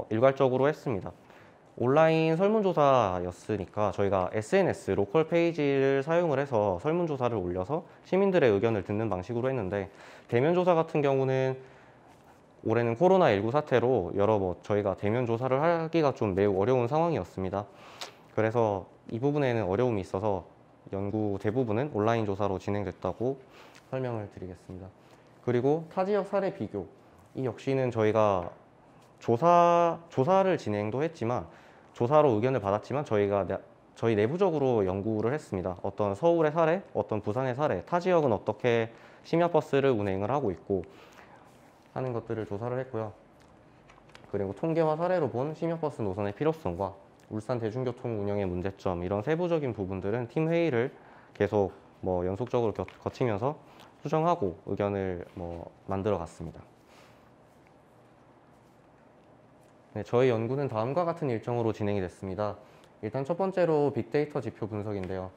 일괄적으로 했습니다. 온라인 설문조사였으니까 저희가 SNS 로컬 페이지를 사용을 해서 설문조사를 올려서 시민들의 의견을 듣는 방식으로 했는데, 대면 조사 같은 경우는 올해는 코로나19 사태로 저희가 대면 조사를 하기가 좀 매우 어려운 상황이었습니다. 그래서 이 부분에는 어려움이 있어서 연구 대부분은 온라인 조사로 진행됐다고 설명을 드리겠습니다. 그리고 타 지역 사례 비교, 이 역시는 저희가 조사를 진행도 했지만 조사로 의견을 받았지만 저희 내부적으로 연구를 했습니다. 어떤 서울의 사례, 어떤 부산의 사례, 타 지역은 어떻게 심야버스를 운행을 하고 있고 하는 것들을 조사를 했고요. 그리고 통계와 사례로 본 심야버스 노선의 필요성과 울산 대중교통 운영의 문제점, 이런 세부적인 부분들은 팀 회의를 계속 연속적으로 거치면서 수정하고 의견을 만들어 갔습니다. 네, 저희 연구는 다음과 같은 일정으로 진행이 됐습니다. 일단 첫 번째로 빅데이터 지표 분석인데요.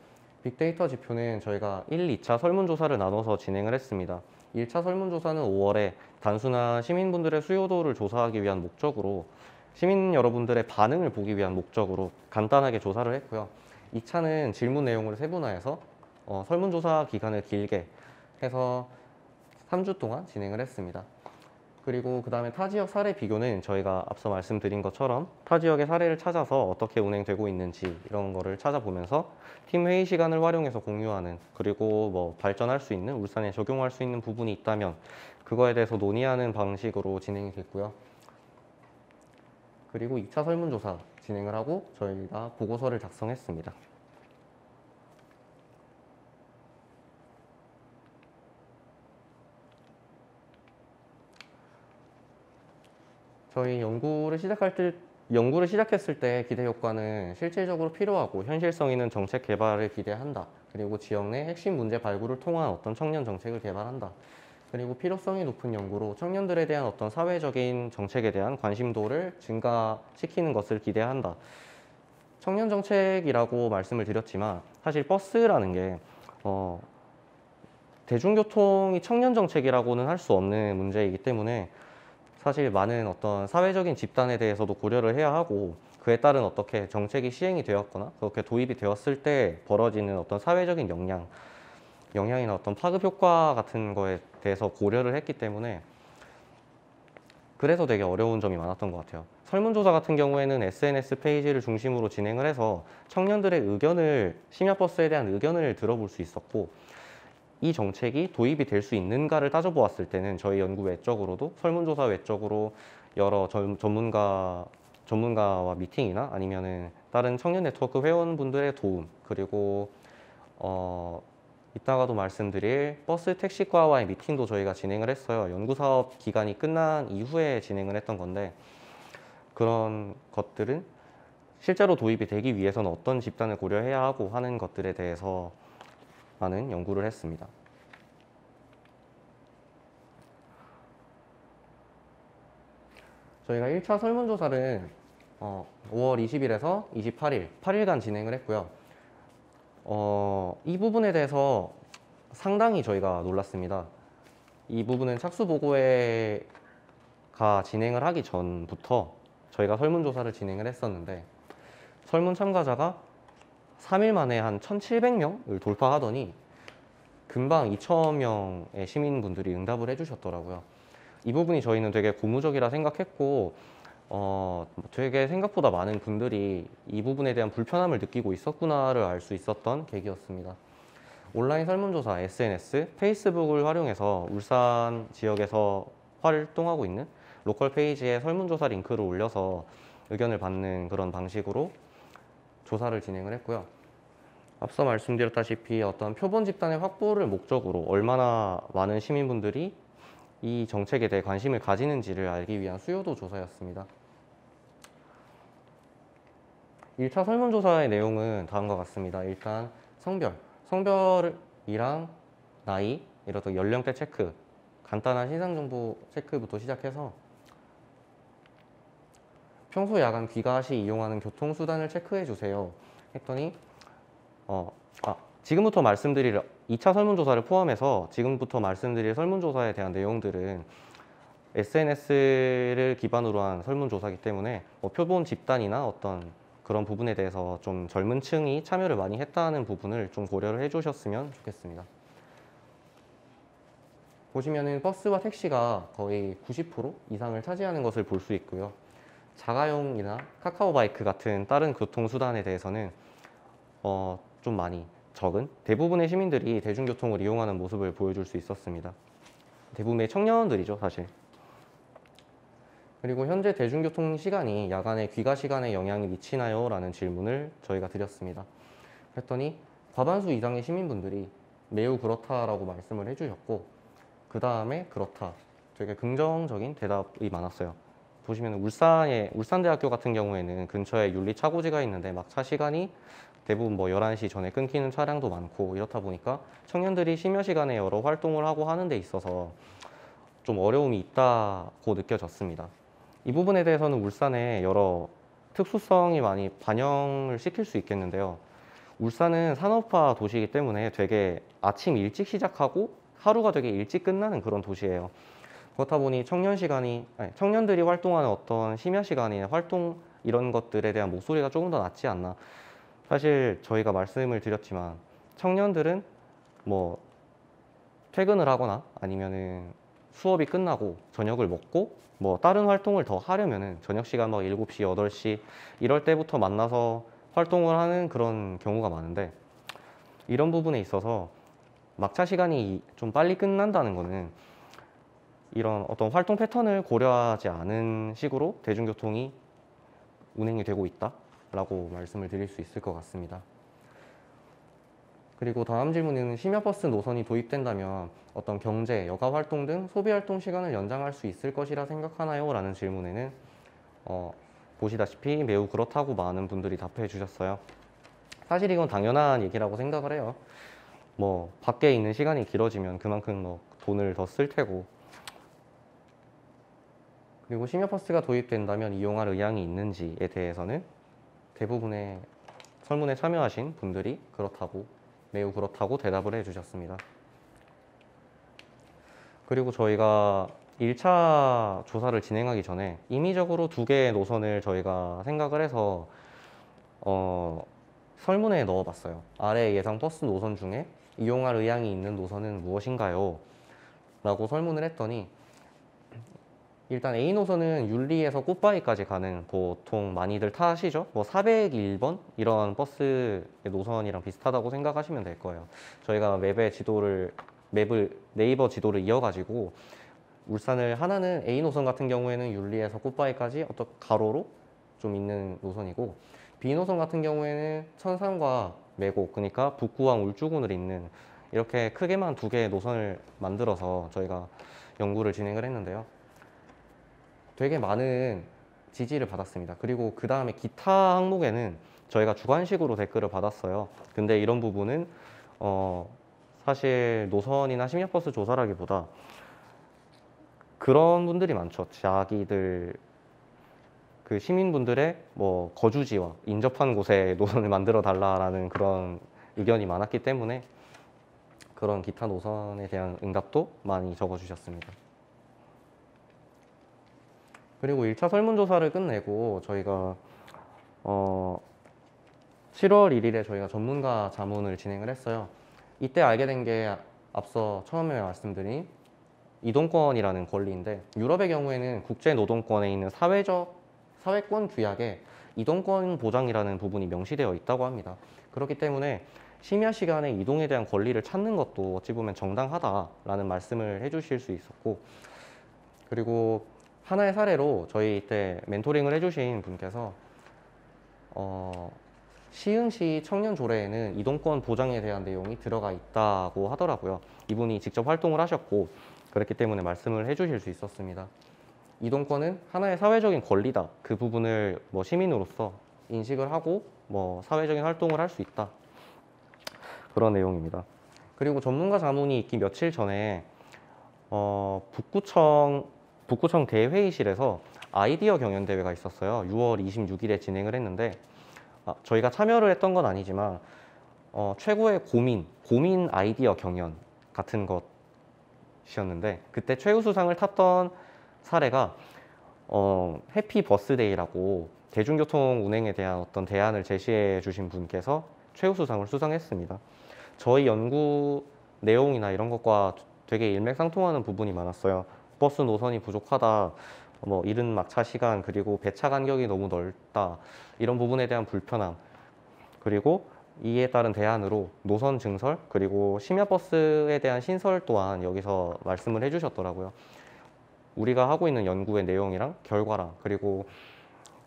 빅데이터 지표는 저희가 1, 2차 설문조사를 나눠서 진행을 했습니다. 1차 설문조사는 5월에 단순한 시민분들의 수요도를 조사하기 위한 목적으로, 시민 여러분들의 반응을 보기 위한 목적으로 간단하게 조사를 했고요. 2차는 질문 내용을 세분화해서 설문조사 기간을 길게 해서 3주 동안 진행을 했습니다. 그리고 그 다음에 타 지역 사례 비교는 저희가 앞서 말씀드린 것처럼 타 지역의 사례를 찾아서 어떻게 운행되고 있는지 이런 거를 찾아보면서 팀 회의 시간을 활용해서 공유하는, 그리고 발전할 수 있는, 울산에 적용할 수 있는 부분이 있다면 그거에 대해서 논의하는 방식으로 진행이 됐고요. 그리고 2차 설문조사 진행을 하고 저희가 보고서를 작성했습니다. 저희 연구를 시작했을 때 기대 효과는 실질적으로 필요하고 현실성 있는 정책 개발을 기대한다. 그리고 지역 내 핵심 문제 발굴을 통한 어떤 청년 정책을 개발한다. 그리고 필요성이 높은 연구로 청년들에 대한 어떤 사회적인 정책에 대한 관심도를 증가시키는 것을 기대한다. 청년 정책이라고 말씀을 드렸지만 사실 버스라는 게 대중교통이 청년 정책이라고는 할 수 없는 문제이기 때문에 사실 많은 어떤 사회적인 집단에 대해서도 고려를 해야 하고 그에 따른 어떻게 정책이 시행이 되었거나 그렇게 도입이 되었을 때 벌어지는 어떤 사회적인 영향이나 어떤 파급 효과 같은 거에 대해서 고려를 했기 때문에 그래서 되게 어려운 점이 많았던 것 같아요. 설문조사 같은 경우에는 SNS 페이지를 중심으로 진행을 해서 청년들의 의견을, 심야버스에 대한 의견을 들어볼 수 있었고 이 정책이 도입이 될 수 있는가를 따져보았을 때는 저희 연구 외적으로도 설문조사 외적으로 여러 전문가와 미팅이나 아니면은 다른 청년 네트워크 회원분들의 도움 그리고 이따가도 말씀드릴 버스 택시과와의 미팅도 저희가 진행을 했어요. 연구사업 기간이 끝난 이후에 진행을 했던 건데 그런 것들은 실제로 도입이 되기 위해서는 어떤 집단을 고려해야 하고 하는 것들에 대해서 많은 연구를 했습니다. 저희가 1차 설문조사를 5월 20일에서 28일, 8일간 진행을 했고요. 이 부분에 대해서 상당히 저희가 놀랐습니다. 이 부분은 착수보고회가 진행을 하기 전부터 저희가 설문조사를 진행을 했었는데 설문 참가자가 3일 만에 한 1,700명을 돌파하더니 금방 2,000명의 시민분들이 응답을 해주셨더라고요. 이 부분이 저희는 되게 고무적이라 생각했고 되게 생각보다 많은 분들이 이 부분에 대한 불편함을 느끼고 있었구나를 알 수 있었던 계기였습니다. 온라인 설문조사, SNS, 페이스북을 활용해서 울산 지역에서 활동하고 있는 로컬 페이지에 설문조사 링크를 올려서 의견을 받는 그런 방식으로 조사를 진행을 했고요. 앞서 말씀드렸다시피 어떤 표본 집단의 확보를 목적으로 얼마나 많은 시민분들이 이 정책에 대해 관심을 가지는지를 알기 위한 수요도 조사였습니다. 1차 설문조사의 내용은 다음과 같습니다. 일단 성별이랑 나이, 이렇게 연령대 체크, 간단한 신상정보 체크부터 시작해서 평소 야간 귀가 시 이용하는 교통수단을 체크해 주세요 했더니 지금부터 말씀드릴 2차 설문조사를 포함해서 지금부터 말씀드릴 설문조사에 대한 내용들은 SNS를 기반으로 한 설문조사이기 때문에 표본 집단이나 어떤 그런 부분에 대해서 좀 젊은 층이 참여를 많이 했다는 부분을 좀 고려를 해주셨으면 좋겠습니다. 보시면은 버스와 택시가 거의 90% 이상을 차지하는 것을 볼 수 있고요. 자가용이나 카카오바이크 같은 다른 교통수단에 대해서는 좀 많이 적은 대부분의 시민들이 대중교통을 이용하는 모습을 보여줄 수 있었습니다. 대부분의 청년들이죠, 사실. 그리고 현재 대중교통 시간이 야간의 귀가 시간에 영향이 미치나요? 라는 질문을 저희가 드렸습니다. 그랬더니 과반수 이상의 시민분들이 매우 그렇다라고 말씀을 해주셨고 그 다음에 그렇다, 되게 긍정적인 대답이 많았어요. 보시면 울산대학교 같은 경우에는 근처에 윤리차고지가 있는데 막차 시간이 대부분 11시 전에 끊기는 차량도 많고 이렇다 보니까 청년들이 심야 시간에 여러 활동을 하고 하는 데 있어서 좀 어려움이 있다고 느껴졌습니다. 이 부분에 대해서는 울산의 여러 특수성이 많이 반영을 시킬 수 있겠는데요. 울산은 산업화 도시이기 때문에 되게 아침 일찍 시작하고 하루가 되게 일찍 끝나는 그런 도시예요. 그렇다 보니 청년들이 활동하는 어떤 심야 시간에 활동 이런 것들에 대한 목소리가 조금 더 낮지 않나. 사실 저희가 말씀을 드렸지만 청년들은 뭐 퇴근을 하거나 아니면은 수업이 끝나고 저녁을 먹고 뭐 다른 활동을 더 하려면은 저녁 시간 막 7시, 8시 이럴 때부터 만나서 활동을 하는 그런 경우가 많은데 이런 부분에 있어서 막차 시간이 좀 빨리 끝난다는 거는 이런 어떤 활동 패턴을 고려하지 않은 식으로 대중교통이 운행이 되고 있다라고 말씀을 드릴 수 있을 것 같습니다. 그리고 다음 질문은 심야버스 노선이 도입된다면 어떤 경제, 여가활동 등 소비활동 시간을 연장할 수 있을 것이라 생각하나요? 라는 질문에는 보시다시피 매우 그렇다고 많은 분들이 답해 주셨어요. 사실 이건 당연한 얘기라고 생각을 해요. 뭐 밖에 있는 시간이 길어지면 그만큼 뭐 돈을 더 쓸 테고 그리고 심야버스가 도입된다면 이용할 의향이 있는지에 대해서는 대부분의 설문에 참여하신 분들이 매우 그렇다고 대답을 해주셨습니다. 그리고 저희가 1차 조사를 진행하기 전에 임의적으로 2개의 노선을 저희가 생각을 해서 설문에 넣어봤어요. 아래 예상 버스 노선 중에 이용할 의향이 있는 노선은 무엇인가요? 라고 설문을 했더니 일단 A 노선은 율리에서 꽃바위까지 가는 보통 많이들 타시죠? 뭐 401번 이런 버스 노선이랑 비슷하다고 생각하시면 될 거예요. 저희가 맵을 네이버 지도를 이어가지고 울산을 하나는 A 노선 같은 경우에는 율리에서 꽃바위까지 어떤 가로로 좀 있는 노선이고 B 노선 같은 경우에는 천산과 매곡 그러니까 북구항 울주군을 잇는 이렇게 크게만 2개의 노선을 만들어서 저희가 연구를 진행을 했는데요. 되게 많은 지지를 받았습니다. 그리고 그 다음에 기타 항목에는 저희가 주관식으로 댓글을 받았어요. 근데 이런 부분은 사실 노선이나 심야버스 조사라기보다 그런 분들이 많죠. 자기들 그 시민분들의 뭐 거주지와 인접한 곳에 노선을 만들어 달라라는 그런 의견이 많았기 때문에 그런 기타 노선에 대한 응답도 많이 적어주셨습니다. 그리고 1차 설문조사를 끝내고 저희가 7월 1일에 저희가 전문가 자문을 진행을 했어요. 이때 알게 된 게 앞서 처음에 말씀드린 이동권이라는 권리인데 유럽의 경우에는 국제노동권에 있는 사회권 규약에 이동권 보장이라는 부분이 명시되어 있다고 합니다. 그렇기 때문에 심야 시간에 이동에 대한 권리를 찾는 것도 어찌 보면 정당하다라는 말씀을 해주실 수 있었고 그리고 하나의 사례로 저희 이때 멘토링을 해주신 분께서 시흥시 청년 조례에는 이동권 보장에 대한 내용이 들어가 있다고 하더라고요. 이분이 직접 활동을 하셨고 그렇기 때문에 말씀을 해주실 수 있었습니다. 이동권은 하나의 사회적인 권리다. 그 부분을 뭐 시민으로서 인식을 하고 뭐 사회적인 활동을 할 수 있다. 그런 내용입니다. 그리고 전문가 자문이 있기 며칠 전에 북구청 대회의실에서 아이디어 경연 대회가 있었어요. 6월 26일에 진행을 했는데 저희가 참여를 했던 건 아니지만 최고의 고민 아이디어 경연 같은 것이었는데 그때 최우수상을 탔던 사례가 해피 버스데이라고 대중교통 운행에 대한 어떤 대안을 제시해 주신 분께서 최우수상을 수상했습니다. 저희 연구 내용이나 이런 것과 되게 일맥상통하는 부분이 많았어요. 버스 노선이 부족하다, 뭐 이른 막차 시간, 그리고 배차 간격이 너무 넓다 이런 부분에 대한 불편함 그리고 이에 따른 대안으로 노선 증설 그리고 심야버스에 대한 신설 또한 여기서 말씀을 해주셨더라고요. 우리가 하고 있는 연구의 내용이랑 결과랑 그리고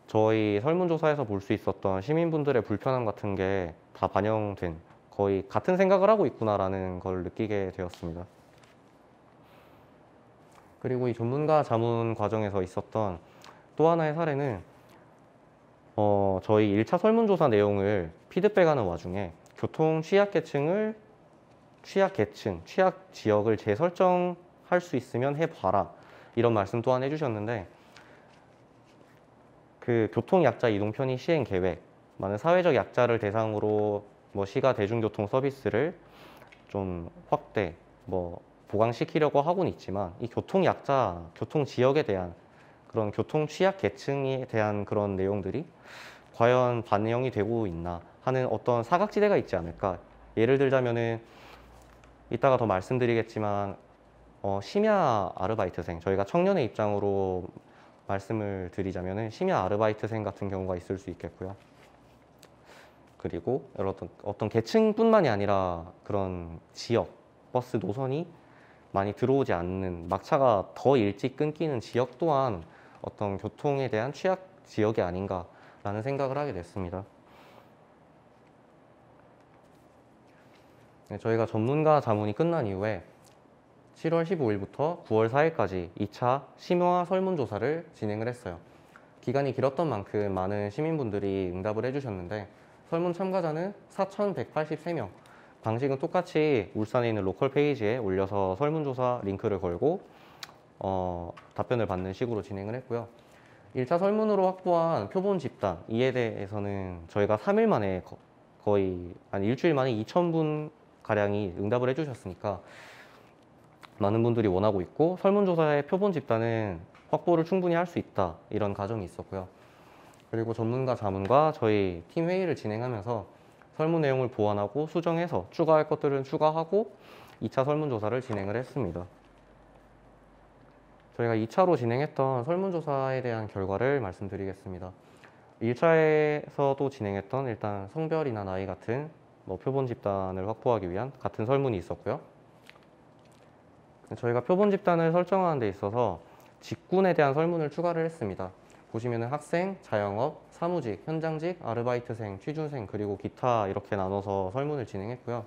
저희 설문조사에서 볼 수 있었던 시민분들의 불편함 같은 게 다 반영된 거의 같은 생각을 하고 있구나라는 걸 느끼게 되었습니다. 그리고 이 전문가 자문 과정에서 있었던 또 하나의 사례는 저희 1차 설문조사 내용을 피드백하는 와중에 교통 취약 지역을 재설정할 수 있으면 해봐라 이런 말씀 또한 해주셨는데 그 교통약자 이동 편의 시행 계획 많은 사회적 약자를 대상으로 뭐 시가 대중교통 서비스를 좀 확대 보강시키려고 하고는 있지만 이 교통약자, 교통지역에 대한 그런 교통 취약 계층에 대한 그런 내용들이 과연 반영이 되고 있나 하는 어떤 사각지대가 있지 않을까. 예를 들자면은 이따가 더 말씀드리겠지만 심야 아르바이트생, 저희가 청년의 입장으로 말씀을 드리자면은 심야 아르바이트생 같은 경우가 있을 수 있겠고요. 그리고 어떤 계층뿐만이 아니라 그런 지역, 버스 노선이 많이 들어오지 않는 막차가 더 일찍 끊기는 지역 또한 어떤 교통에 대한 취약 지역이 아닌가라는 생각을 하게 됐습니다. 네, 저희가 전문가 자문이 끝난 이후에 7월 15일부터 9월 4일까지 2차 심화 설문조사를 진행을 했어요. 기간이 길었던 만큼 많은 시민분들이 응답을 해주셨는데 설문 참가자는 4,183명, 방식은 똑같이 울산에 있는 로컬 페이지에 올려서 설문조사 링크를 걸고 답변을 받는 식으로 진행을 했고요. 1차 설문으로 확보한 표본 집단 이에 대해서는 저희가 3일 만에 거의 한 일주일 만에 2,000분 가량이 응답을 해주셨으니까 많은 분들이 원하고 있고, 설문조사의 표본 집단은 확보를 충분히 할 수 있다, 이런 가정이 있었고요. 그리고 전문가 자문과 저희 팀 회의를 진행하면서 설문 내용을 보완하고 수정해서 추가할 것들은 추가하고 2차 설문조사를 진행을 했습니다. 저희가 2차로 진행했던 설문조사에 대한 결과를 말씀드리겠습니다. 1차에서도 진행했던 일단 성별이나 나이 같은 표본 집단을 확보하기 위한 같은 설문이 있었고요. 저희가 표본 집단을 설정하는 데 있어서 직군에 대한 설문을 추가를 했습니다. 보시면은 학생, 자영업, 사무직, 현장직, 아르바이트생, 취준생, 그리고 기타 이렇게 나눠서 설문을 진행했고요.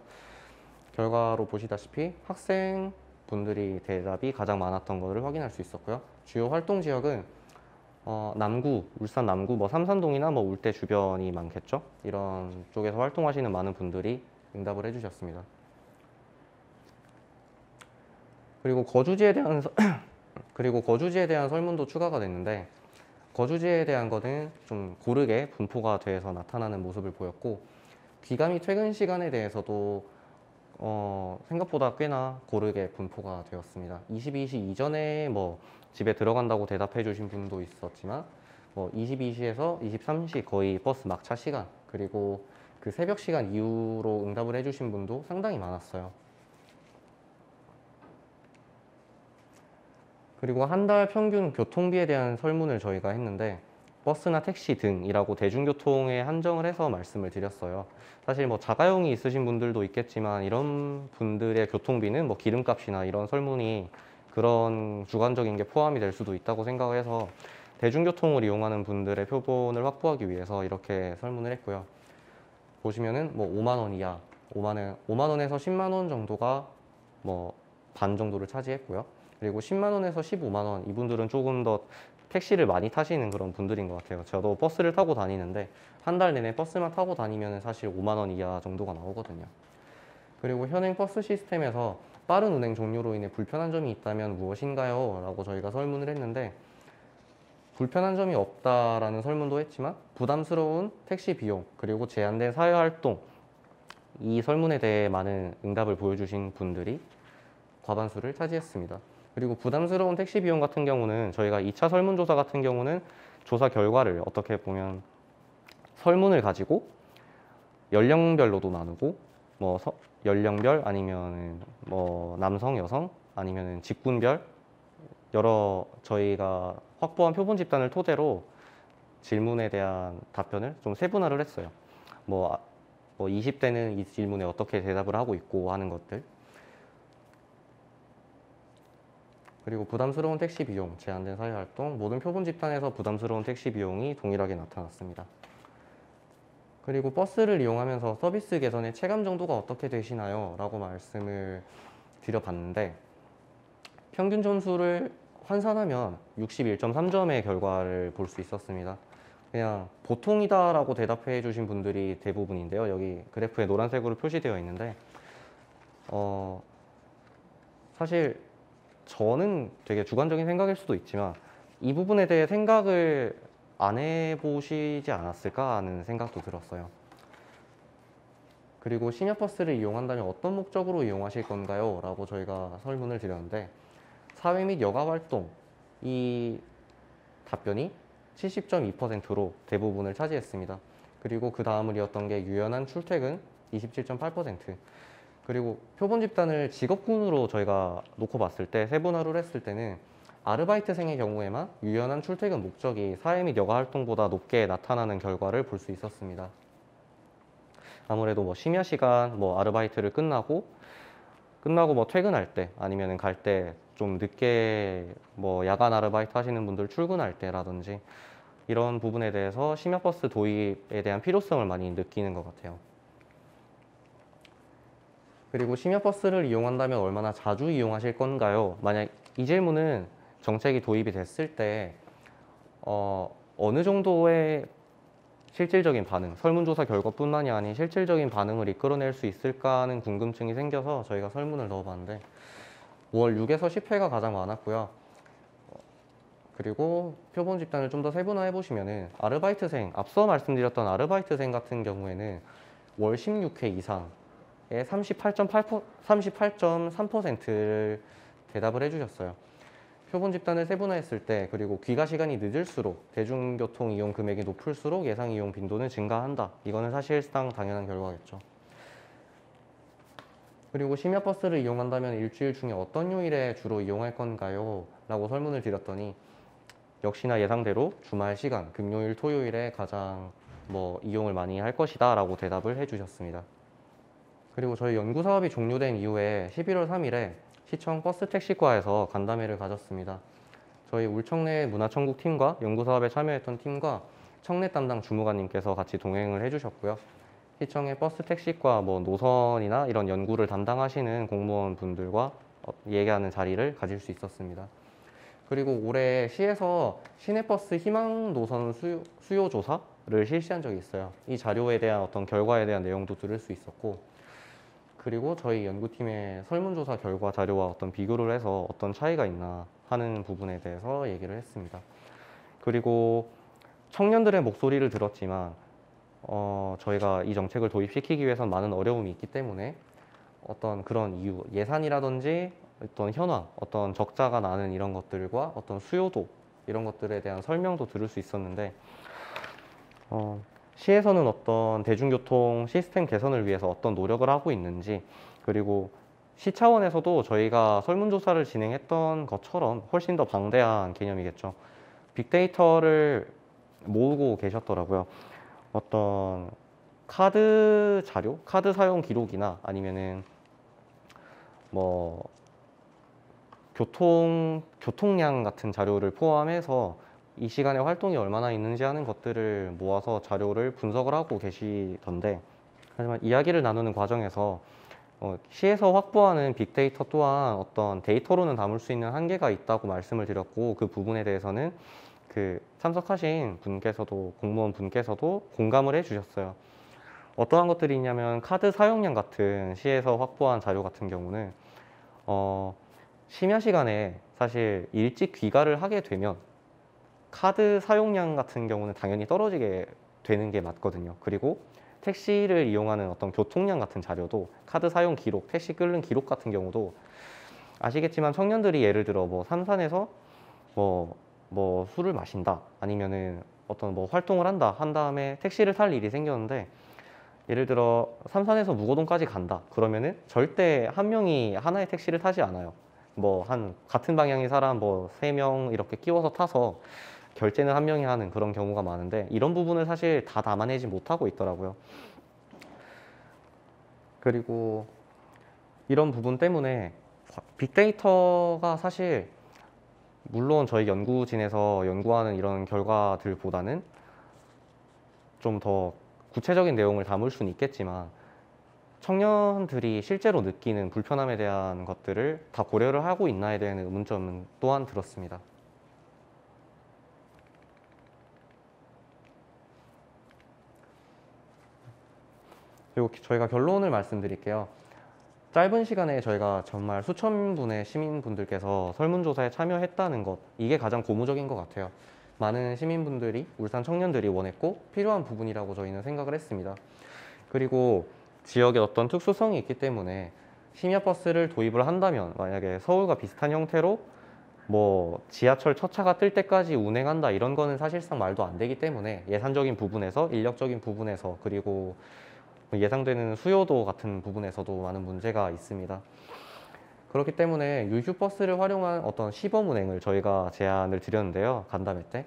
결과로 보시다시피 학생 분들이 대답이 가장 많았던 것을 확인할 수 있었고요. 주요 활동 지역은 남구, 울산 남구, 삼산동이나 울대 주변이 많겠죠. 이런 쪽에서 활동하시는 많은 분들이 응답을 해주셨습니다. 그리고 거주지에 대한 설문도 추가가 됐는데, 거주지에 대한 거는 좀 고르게 분포가 돼서 나타나는 모습을 보였고, 귀가 및 퇴근 시간에 대해서도 생각보다 꽤나 고르게 분포가 되었습니다. 22시 이전에 집에 들어간다고 대답해 주신 분도 있었지만 22시에서 23시 거의 버스 막차 시간, 그리고 그 새벽 시간 이후로 응답을 해 주신 분도 상당히 많았어요. 그리고 한 달 평균 교통비에 대한 설문을 저희가 했는데, 버스나 택시 등이라고 대중교통에 한정을 해서 말씀을 드렸어요. 사실 자가용이 있으신 분들도 있겠지만 이런 분들의 교통비는 기름값이나 이런 설문이 그런 주관적인 게 포함이 될 수도 있다고 생각해서 대중교통을 이용하는 분들의 표본을 확보하기 위해서 이렇게 설문을 했고요. 보시면은 5만 원 이하, 5만 원에서 10만 원 정도가 반 정도를 차지했고요. 그리고 10만 원에서 15만 원, 이분들은 조금 더 택시를 많이 타시는 그런 분들인 것 같아요. 저도 버스를 타고 다니는데 한 달 내내 버스만 타고 다니면 사실 5만 원 이하 정도가 나오거든요. 그리고 현행 버스 시스템에서 빠른 운행 종료로 인해 불편한 점이 있다면 무엇인가요? 라고 저희가 설문을 했는데, 불편한 점이 없다라는 설문도 했지만 부담스러운 택시 비용, 그리고 제한된 사회활동, 이 설문에 대해 많은 응답을 보여주신 분들이 과반수를 차지했습니다. 그리고 부담스러운 택시 비용 같은 경우는 저희가 2차 설문조사 같은 경우는 조사 결과를 어떻게 보면 설문을 가지고 연령별로도 나누고 연령별 아니면 남성, 여성 아니면 직군별 여러 저희가 확보한 표본 집단을 토대로 질문에 대한 답변을 좀 세분화를 했어요. 20대는 이 질문에 어떻게 대답을 하고 있고 하는 것들. 그리고 부담스러운 택시 비용, 제한된 사회활동, 모든 표본 집단에서 부담스러운 택시 비용이 동일하게 나타났습니다. 그리고 버스를 이용하면서 서비스 개선의 체감 정도가 어떻게 되시나요? 라고 말씀을 드려봤는데, 평균 점수를 환산하면 61.3점의 결과를 볼 수 있었습니다. 그냥 보통이다 라고 대답해 주신 분들이 대부분인데요. 여기 그래프에 노란색으로 표시되어 있는데 사실 저는 되게 주관적인 생각일 수도 있지만 이 부분에 대해 생각을 안 해보시지 않았을까 하는 생각도 들었어요. 그리고 심야버스를 이용한다면 어떤 목적으로 이용하실 건가요? 라고 저희가 설문을 드렸는데, 사회 및 여가활동, 이 답변이 70.2%로 대부분을 차지했습니다. 그리고 그 다음을 이었던 게 유연한 출퇴근 27.8%, 그리고 표본 집단을 직업군으로 저희가 놓고 봤을 때 세분화를 했을 때는 아르바이트생의 경우에만 유연한 출퇴근 목적이 사회 및 여가 활동보다 높게 나타나는 결과를 볼 수 있었습니다. 아무래도 심야 시간 아르바이트를 끝나고 퇴근할 때 아니면 갈 때 좀 늦게 야간 아르바이트 하시는 분들 출근할 때라든지 이런 부분에 대해서 심야버스 도입에 대한 필요성을 많이 느끼는 것 같아요. 그리고 심야버스를 이용한다면 얼마나 자주 이용하실 건가요? 만약 이 질문은 정책이 도입이 됐을 때 어느 정도의 실질적인 반응, 설문조사 결과뿐만이 아닌 실질적인 반응을 이끌어낼 수 있을까 하는 궁금증이 생겨서 저희가 설문을 넣어봤는데 5월 6에서 10회가 가장 많았고요. 그리고 표본 집단을 좀 더 세분화해 보시면은 아르바이트생, 앞서 말씀드렸던 아르바이트생 같은 경우에는 월 16회 이상의 38.3%를 대답을 해주셨어요. 표본 집단을 세분화했을 때, 그리고 귀가 시간이 늦을수록 대중교통 이용 금액이 높을수록 예상 이용 빈도는 증가한다. 이거는 사실상 당연한 결과겠죠. 그리고 심야버스를 이용한다면 일주일 중에 어떤 요일에 주로 이용할 건가요? 라고 설문을 드렸더니 역시나 예상대로 주말 시간, 금요일, 토요일에 가장 이용을 많이 할 것이다 라고 대답을 해주셨습니다. 그리고 저희 연구 사업이 종료된 이후에 11월 3일에 시청 버스 택시과에서 간담회를 가졌습니다. 저희 울청내 문화천국 팀과 연구 사업에 참여했던 팀과 청내 담당 주무관님께서 같이 동행을 해주셨고요. 시청의 버스 택시과 노선이나 이런 연구를 담당하시는 공무원 분들과 얘기하는 자리를 가질 수 있었습니다. 그리고 올해 시에서 시내버스 희망 노선 수요 조사를 실시한 적이 있어요. 이 자료에 대한 어떤 결과에 대한 내용도 들을 수 있었고, 그리고 저희 연구팀의 설문조사 결과 자료와 어떤 비교를 해서 어떤 차이가 있나 하는 부분에 대해서 얘기를 했습니다. 그리고 청년들의 목소리를 들었지만 저희가 이 정책을 도입시키기 위해선 많은 어려움이 있기 때문에 어떤 그런 이유, 예산이라든지 어떤 현황, 어떤 적자가 나는 이런 것들과 어떤 수요도 이런 것들에 대한 설명도 들을 수 있었는데 시에서는 어떤 대중교통 시스템 개선을 위해서 어떤 노력을 하고 있는지, 그리고 시 차원에서도 저희가 설문조사를 진행했던 것처럼 훨씬 더 방대한 개념이겠죠. 빅데이터를 모으고 계셨더라고요. 어떤 카드 자료, 카드 사용 기록이나 아니면은 교통량 같은 자료를 포함해서 이 시간에 활동이 얼마나 있는지 하는 것들을 모아서 자료를 분석을 하고 계시던데, 하지만 이야기를 나누는 과정에서 시에서 확보하는 빅데이터 또한 어떤 데이터로는 담을 수 있는 한계가 있다고 말씀을 드렸고, 그 부분에 대해서는 그 참석하신 분께서도, 공무원 분께서도 공감을 해주셨어요. 어떠한 것들이 있냐면 카드 사용량 같은 시에서 확보한 자료 같은 경우는 심야 시간에 사실 일찍 귀가를 하게 되면 카드 사용량 같은 경우는 당연히 떨어지게 되는 게 맞거든요. 그리고 택시를 이용하는 어떤 교통량 같은 자료도 카드 사용 기록, 택시 끓는 기록 같은 경우도 아시겠지만 청년들이 예를 들어 삼산에서 술을 마신다, 아니면은 어떤 활동을 한 다음에 택시를 탈 일이 생겼는데, 예를 들어 삼산에서 무거동까지 간다 그러면은 절대 한 명이 하나의 택시를 타지 않아요. 같은 방향의 사람 3명 이렇게 끼워서 타서 결제는 한 명이 하는 그런 경우가 많은데, 이런 부분을 사실 다 담아내지 못하고 있더라고요. 그리고 이런 부분 때문에 빅데이터가 사실 물론 저희 연구진에서 연구하는 이런 결과들보다는 좀 더 구체적인 내용을 담을 수는 있겠지만 청년들이 실제로 느끼는 불편함에 대한 것들을 다 고려를 하고 있나에 대한 의문점은 또한 들었습니다. 그리고 저희가 결론을 말씀드릴게요. 짧은 시간에 저희가 정말 수천 분의 시민분들께서 설문조사에 참여했다는 것, 이게 가장 고무적인 것 같아요. 많은 시민분들이, 울산 청년들이 원했고 필요한 부분이라고 저희는 생각을 했습니다. 그리고 지역에 어떤 특수성이 있기 때문에 심야버스를 도입을 한다면, 만약에 서울과 비슷한 형태로 지하철 첫 차가 뜰 때까지 운행한다 이런 거는 사실상 말도 안 되기 때문에 예산적인 부분에서, 인력적인 부분에서, 그리고 예상되는 수요도 같은 부분에서도 많은 문제가 있습니다. 그렇기 때문에 유휴버스를 활용한 어떤 시범 운행을 저희가 제안을 드렸는데요. 간담회 때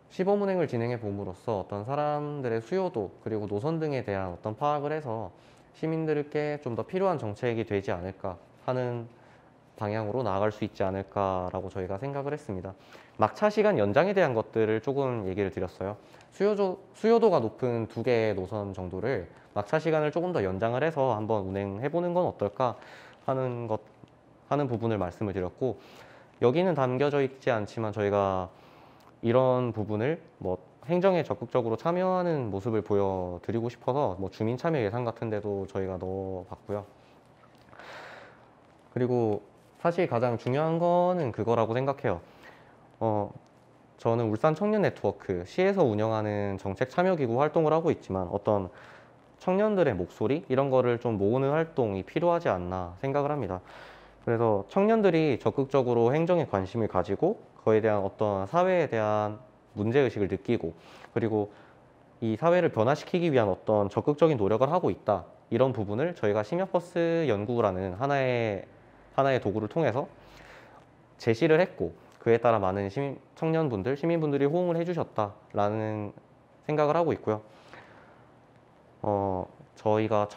시범 운행을 진행해 봄으로써 어떤 사람들의 수요도 그리고 노선 등에 대한 어떤 파악을 해서 시민들께 좀 더 필요한 정책이 되지 않을까 하는 방향으로 나아갈 수 있지 않을까라고 저희가 생각을 했습니다. 막차 시간 연장에 대한 것들을 조금 얘기를 드렸어요. 수요도가 높은 2개의 노선 정도를 막차 시간을 조금 더 연장을 해서 한번 운행해보는 건 어떨까 하는 부분을 말씀을 드렸고, 여기는 담겨져 있지 않지만 저희가 이런 부분을 행정에 적극적으로 참여하는 모습을 보여드리고 싶어서 주민 참여 예산 같은 데도 저희가 넣어봤고요. 그리고 사실 가장 중요한 거는 그거라고 생각해요. 저는 울산 청년 네트워크, 시에서 운영하는 정책 참여기구 활동을 하고 있지만 어떤 청년들의 목소리 이런 거를 좀 모으는 활동이 필요하지 않나 생각을 합니다. 그래서 청년들이 적극적으로 행정에 관심을 가지고 그에 대한 어떤 사회에 대한 문제의식을 느끼고 그리고 이 사회를 변화시키기 위한 어떤 적극적인 노력을 하고 있다. 이런 부분을 저희가 심야버스 연구라는 하나의 도구를 통해서 제시를 했고 그에 따라 많은 시민분들이 호응을 해주셨다라는 생각을 하고 있고요. 저희가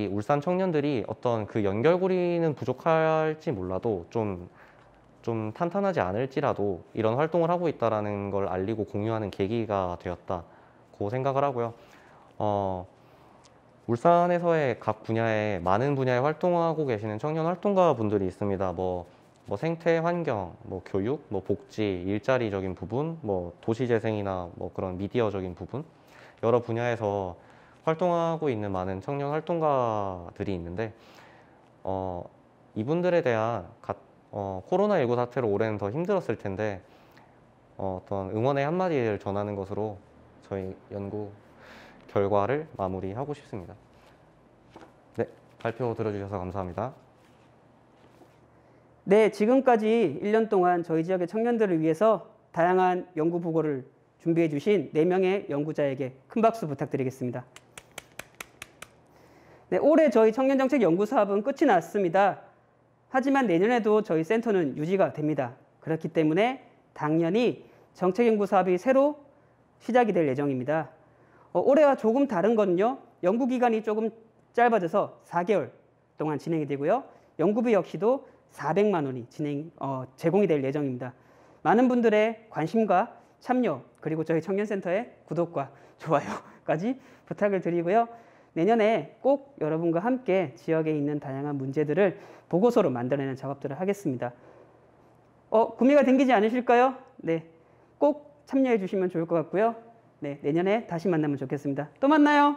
울산 청년들이 어떤 그 연결고리는 부족할지 몰라도 좀 탄탄하지 않을지라도 이런 활동을 하고 있다는 걸 알리고 공유하는 계기가 되었다고 생각을 하고요. 울산에서의 각 분야에 많은 분야에 활동하고 계시는 청년 활동가 분들이 있습니다. 뭐 생태 환경, 교육, 복지, 일자리적인 부분, 도시재생이나 그런 미디어적인 부분 여러 분야에서 활동하고 있는 많은 청년 활동가들이 있는데 이분들에 대한 코로나19 사태로 올해는 더 힘들었을 텐데 어떤 응원의 한마디를 전하는 것으로 저희 연구 결과를 마무리하고 싶습니다. 네, 발표 들어주셔서 감사합니다. 네, 지금까지 1년 동안 저희 지역의 청년들을 위해서 다양한 연구 보고를 준비해 주신 4명의 연구자에게 큰 박수 부탁드리겠습니다. 네, 올해 저희 청년정책 연구 사업은 끝이 났습니다. 하지만 내년에도 저희 센터는 유지가 됩니다. 그렇기 때문에 당연히 정책연구 사업이 새로 시작이 될 예정입니다. 올해와 조금 다른 거는요. 연구기간이 조금 짧아져서 4개월 동안 진행이 되고요. 연구비 역시도 400만 원이 제공이 될 예정입니다. 많은 분들의 관심과 참여 그리고 저희 청년센터의 구독과 좋아요까지 부탁을 드리고요. 내년에 꼭 여러분과 함께 지역에 있는 다양한 문제들을 보고서로 만들어내는 작업들을 하겠습니다. 구미가 당기지 않으실까요? 네, 꼭 참여해 주시면 좋을 것 같고요. 네, 내년에 다시 만나면 좋겠습니다. 또 만나요.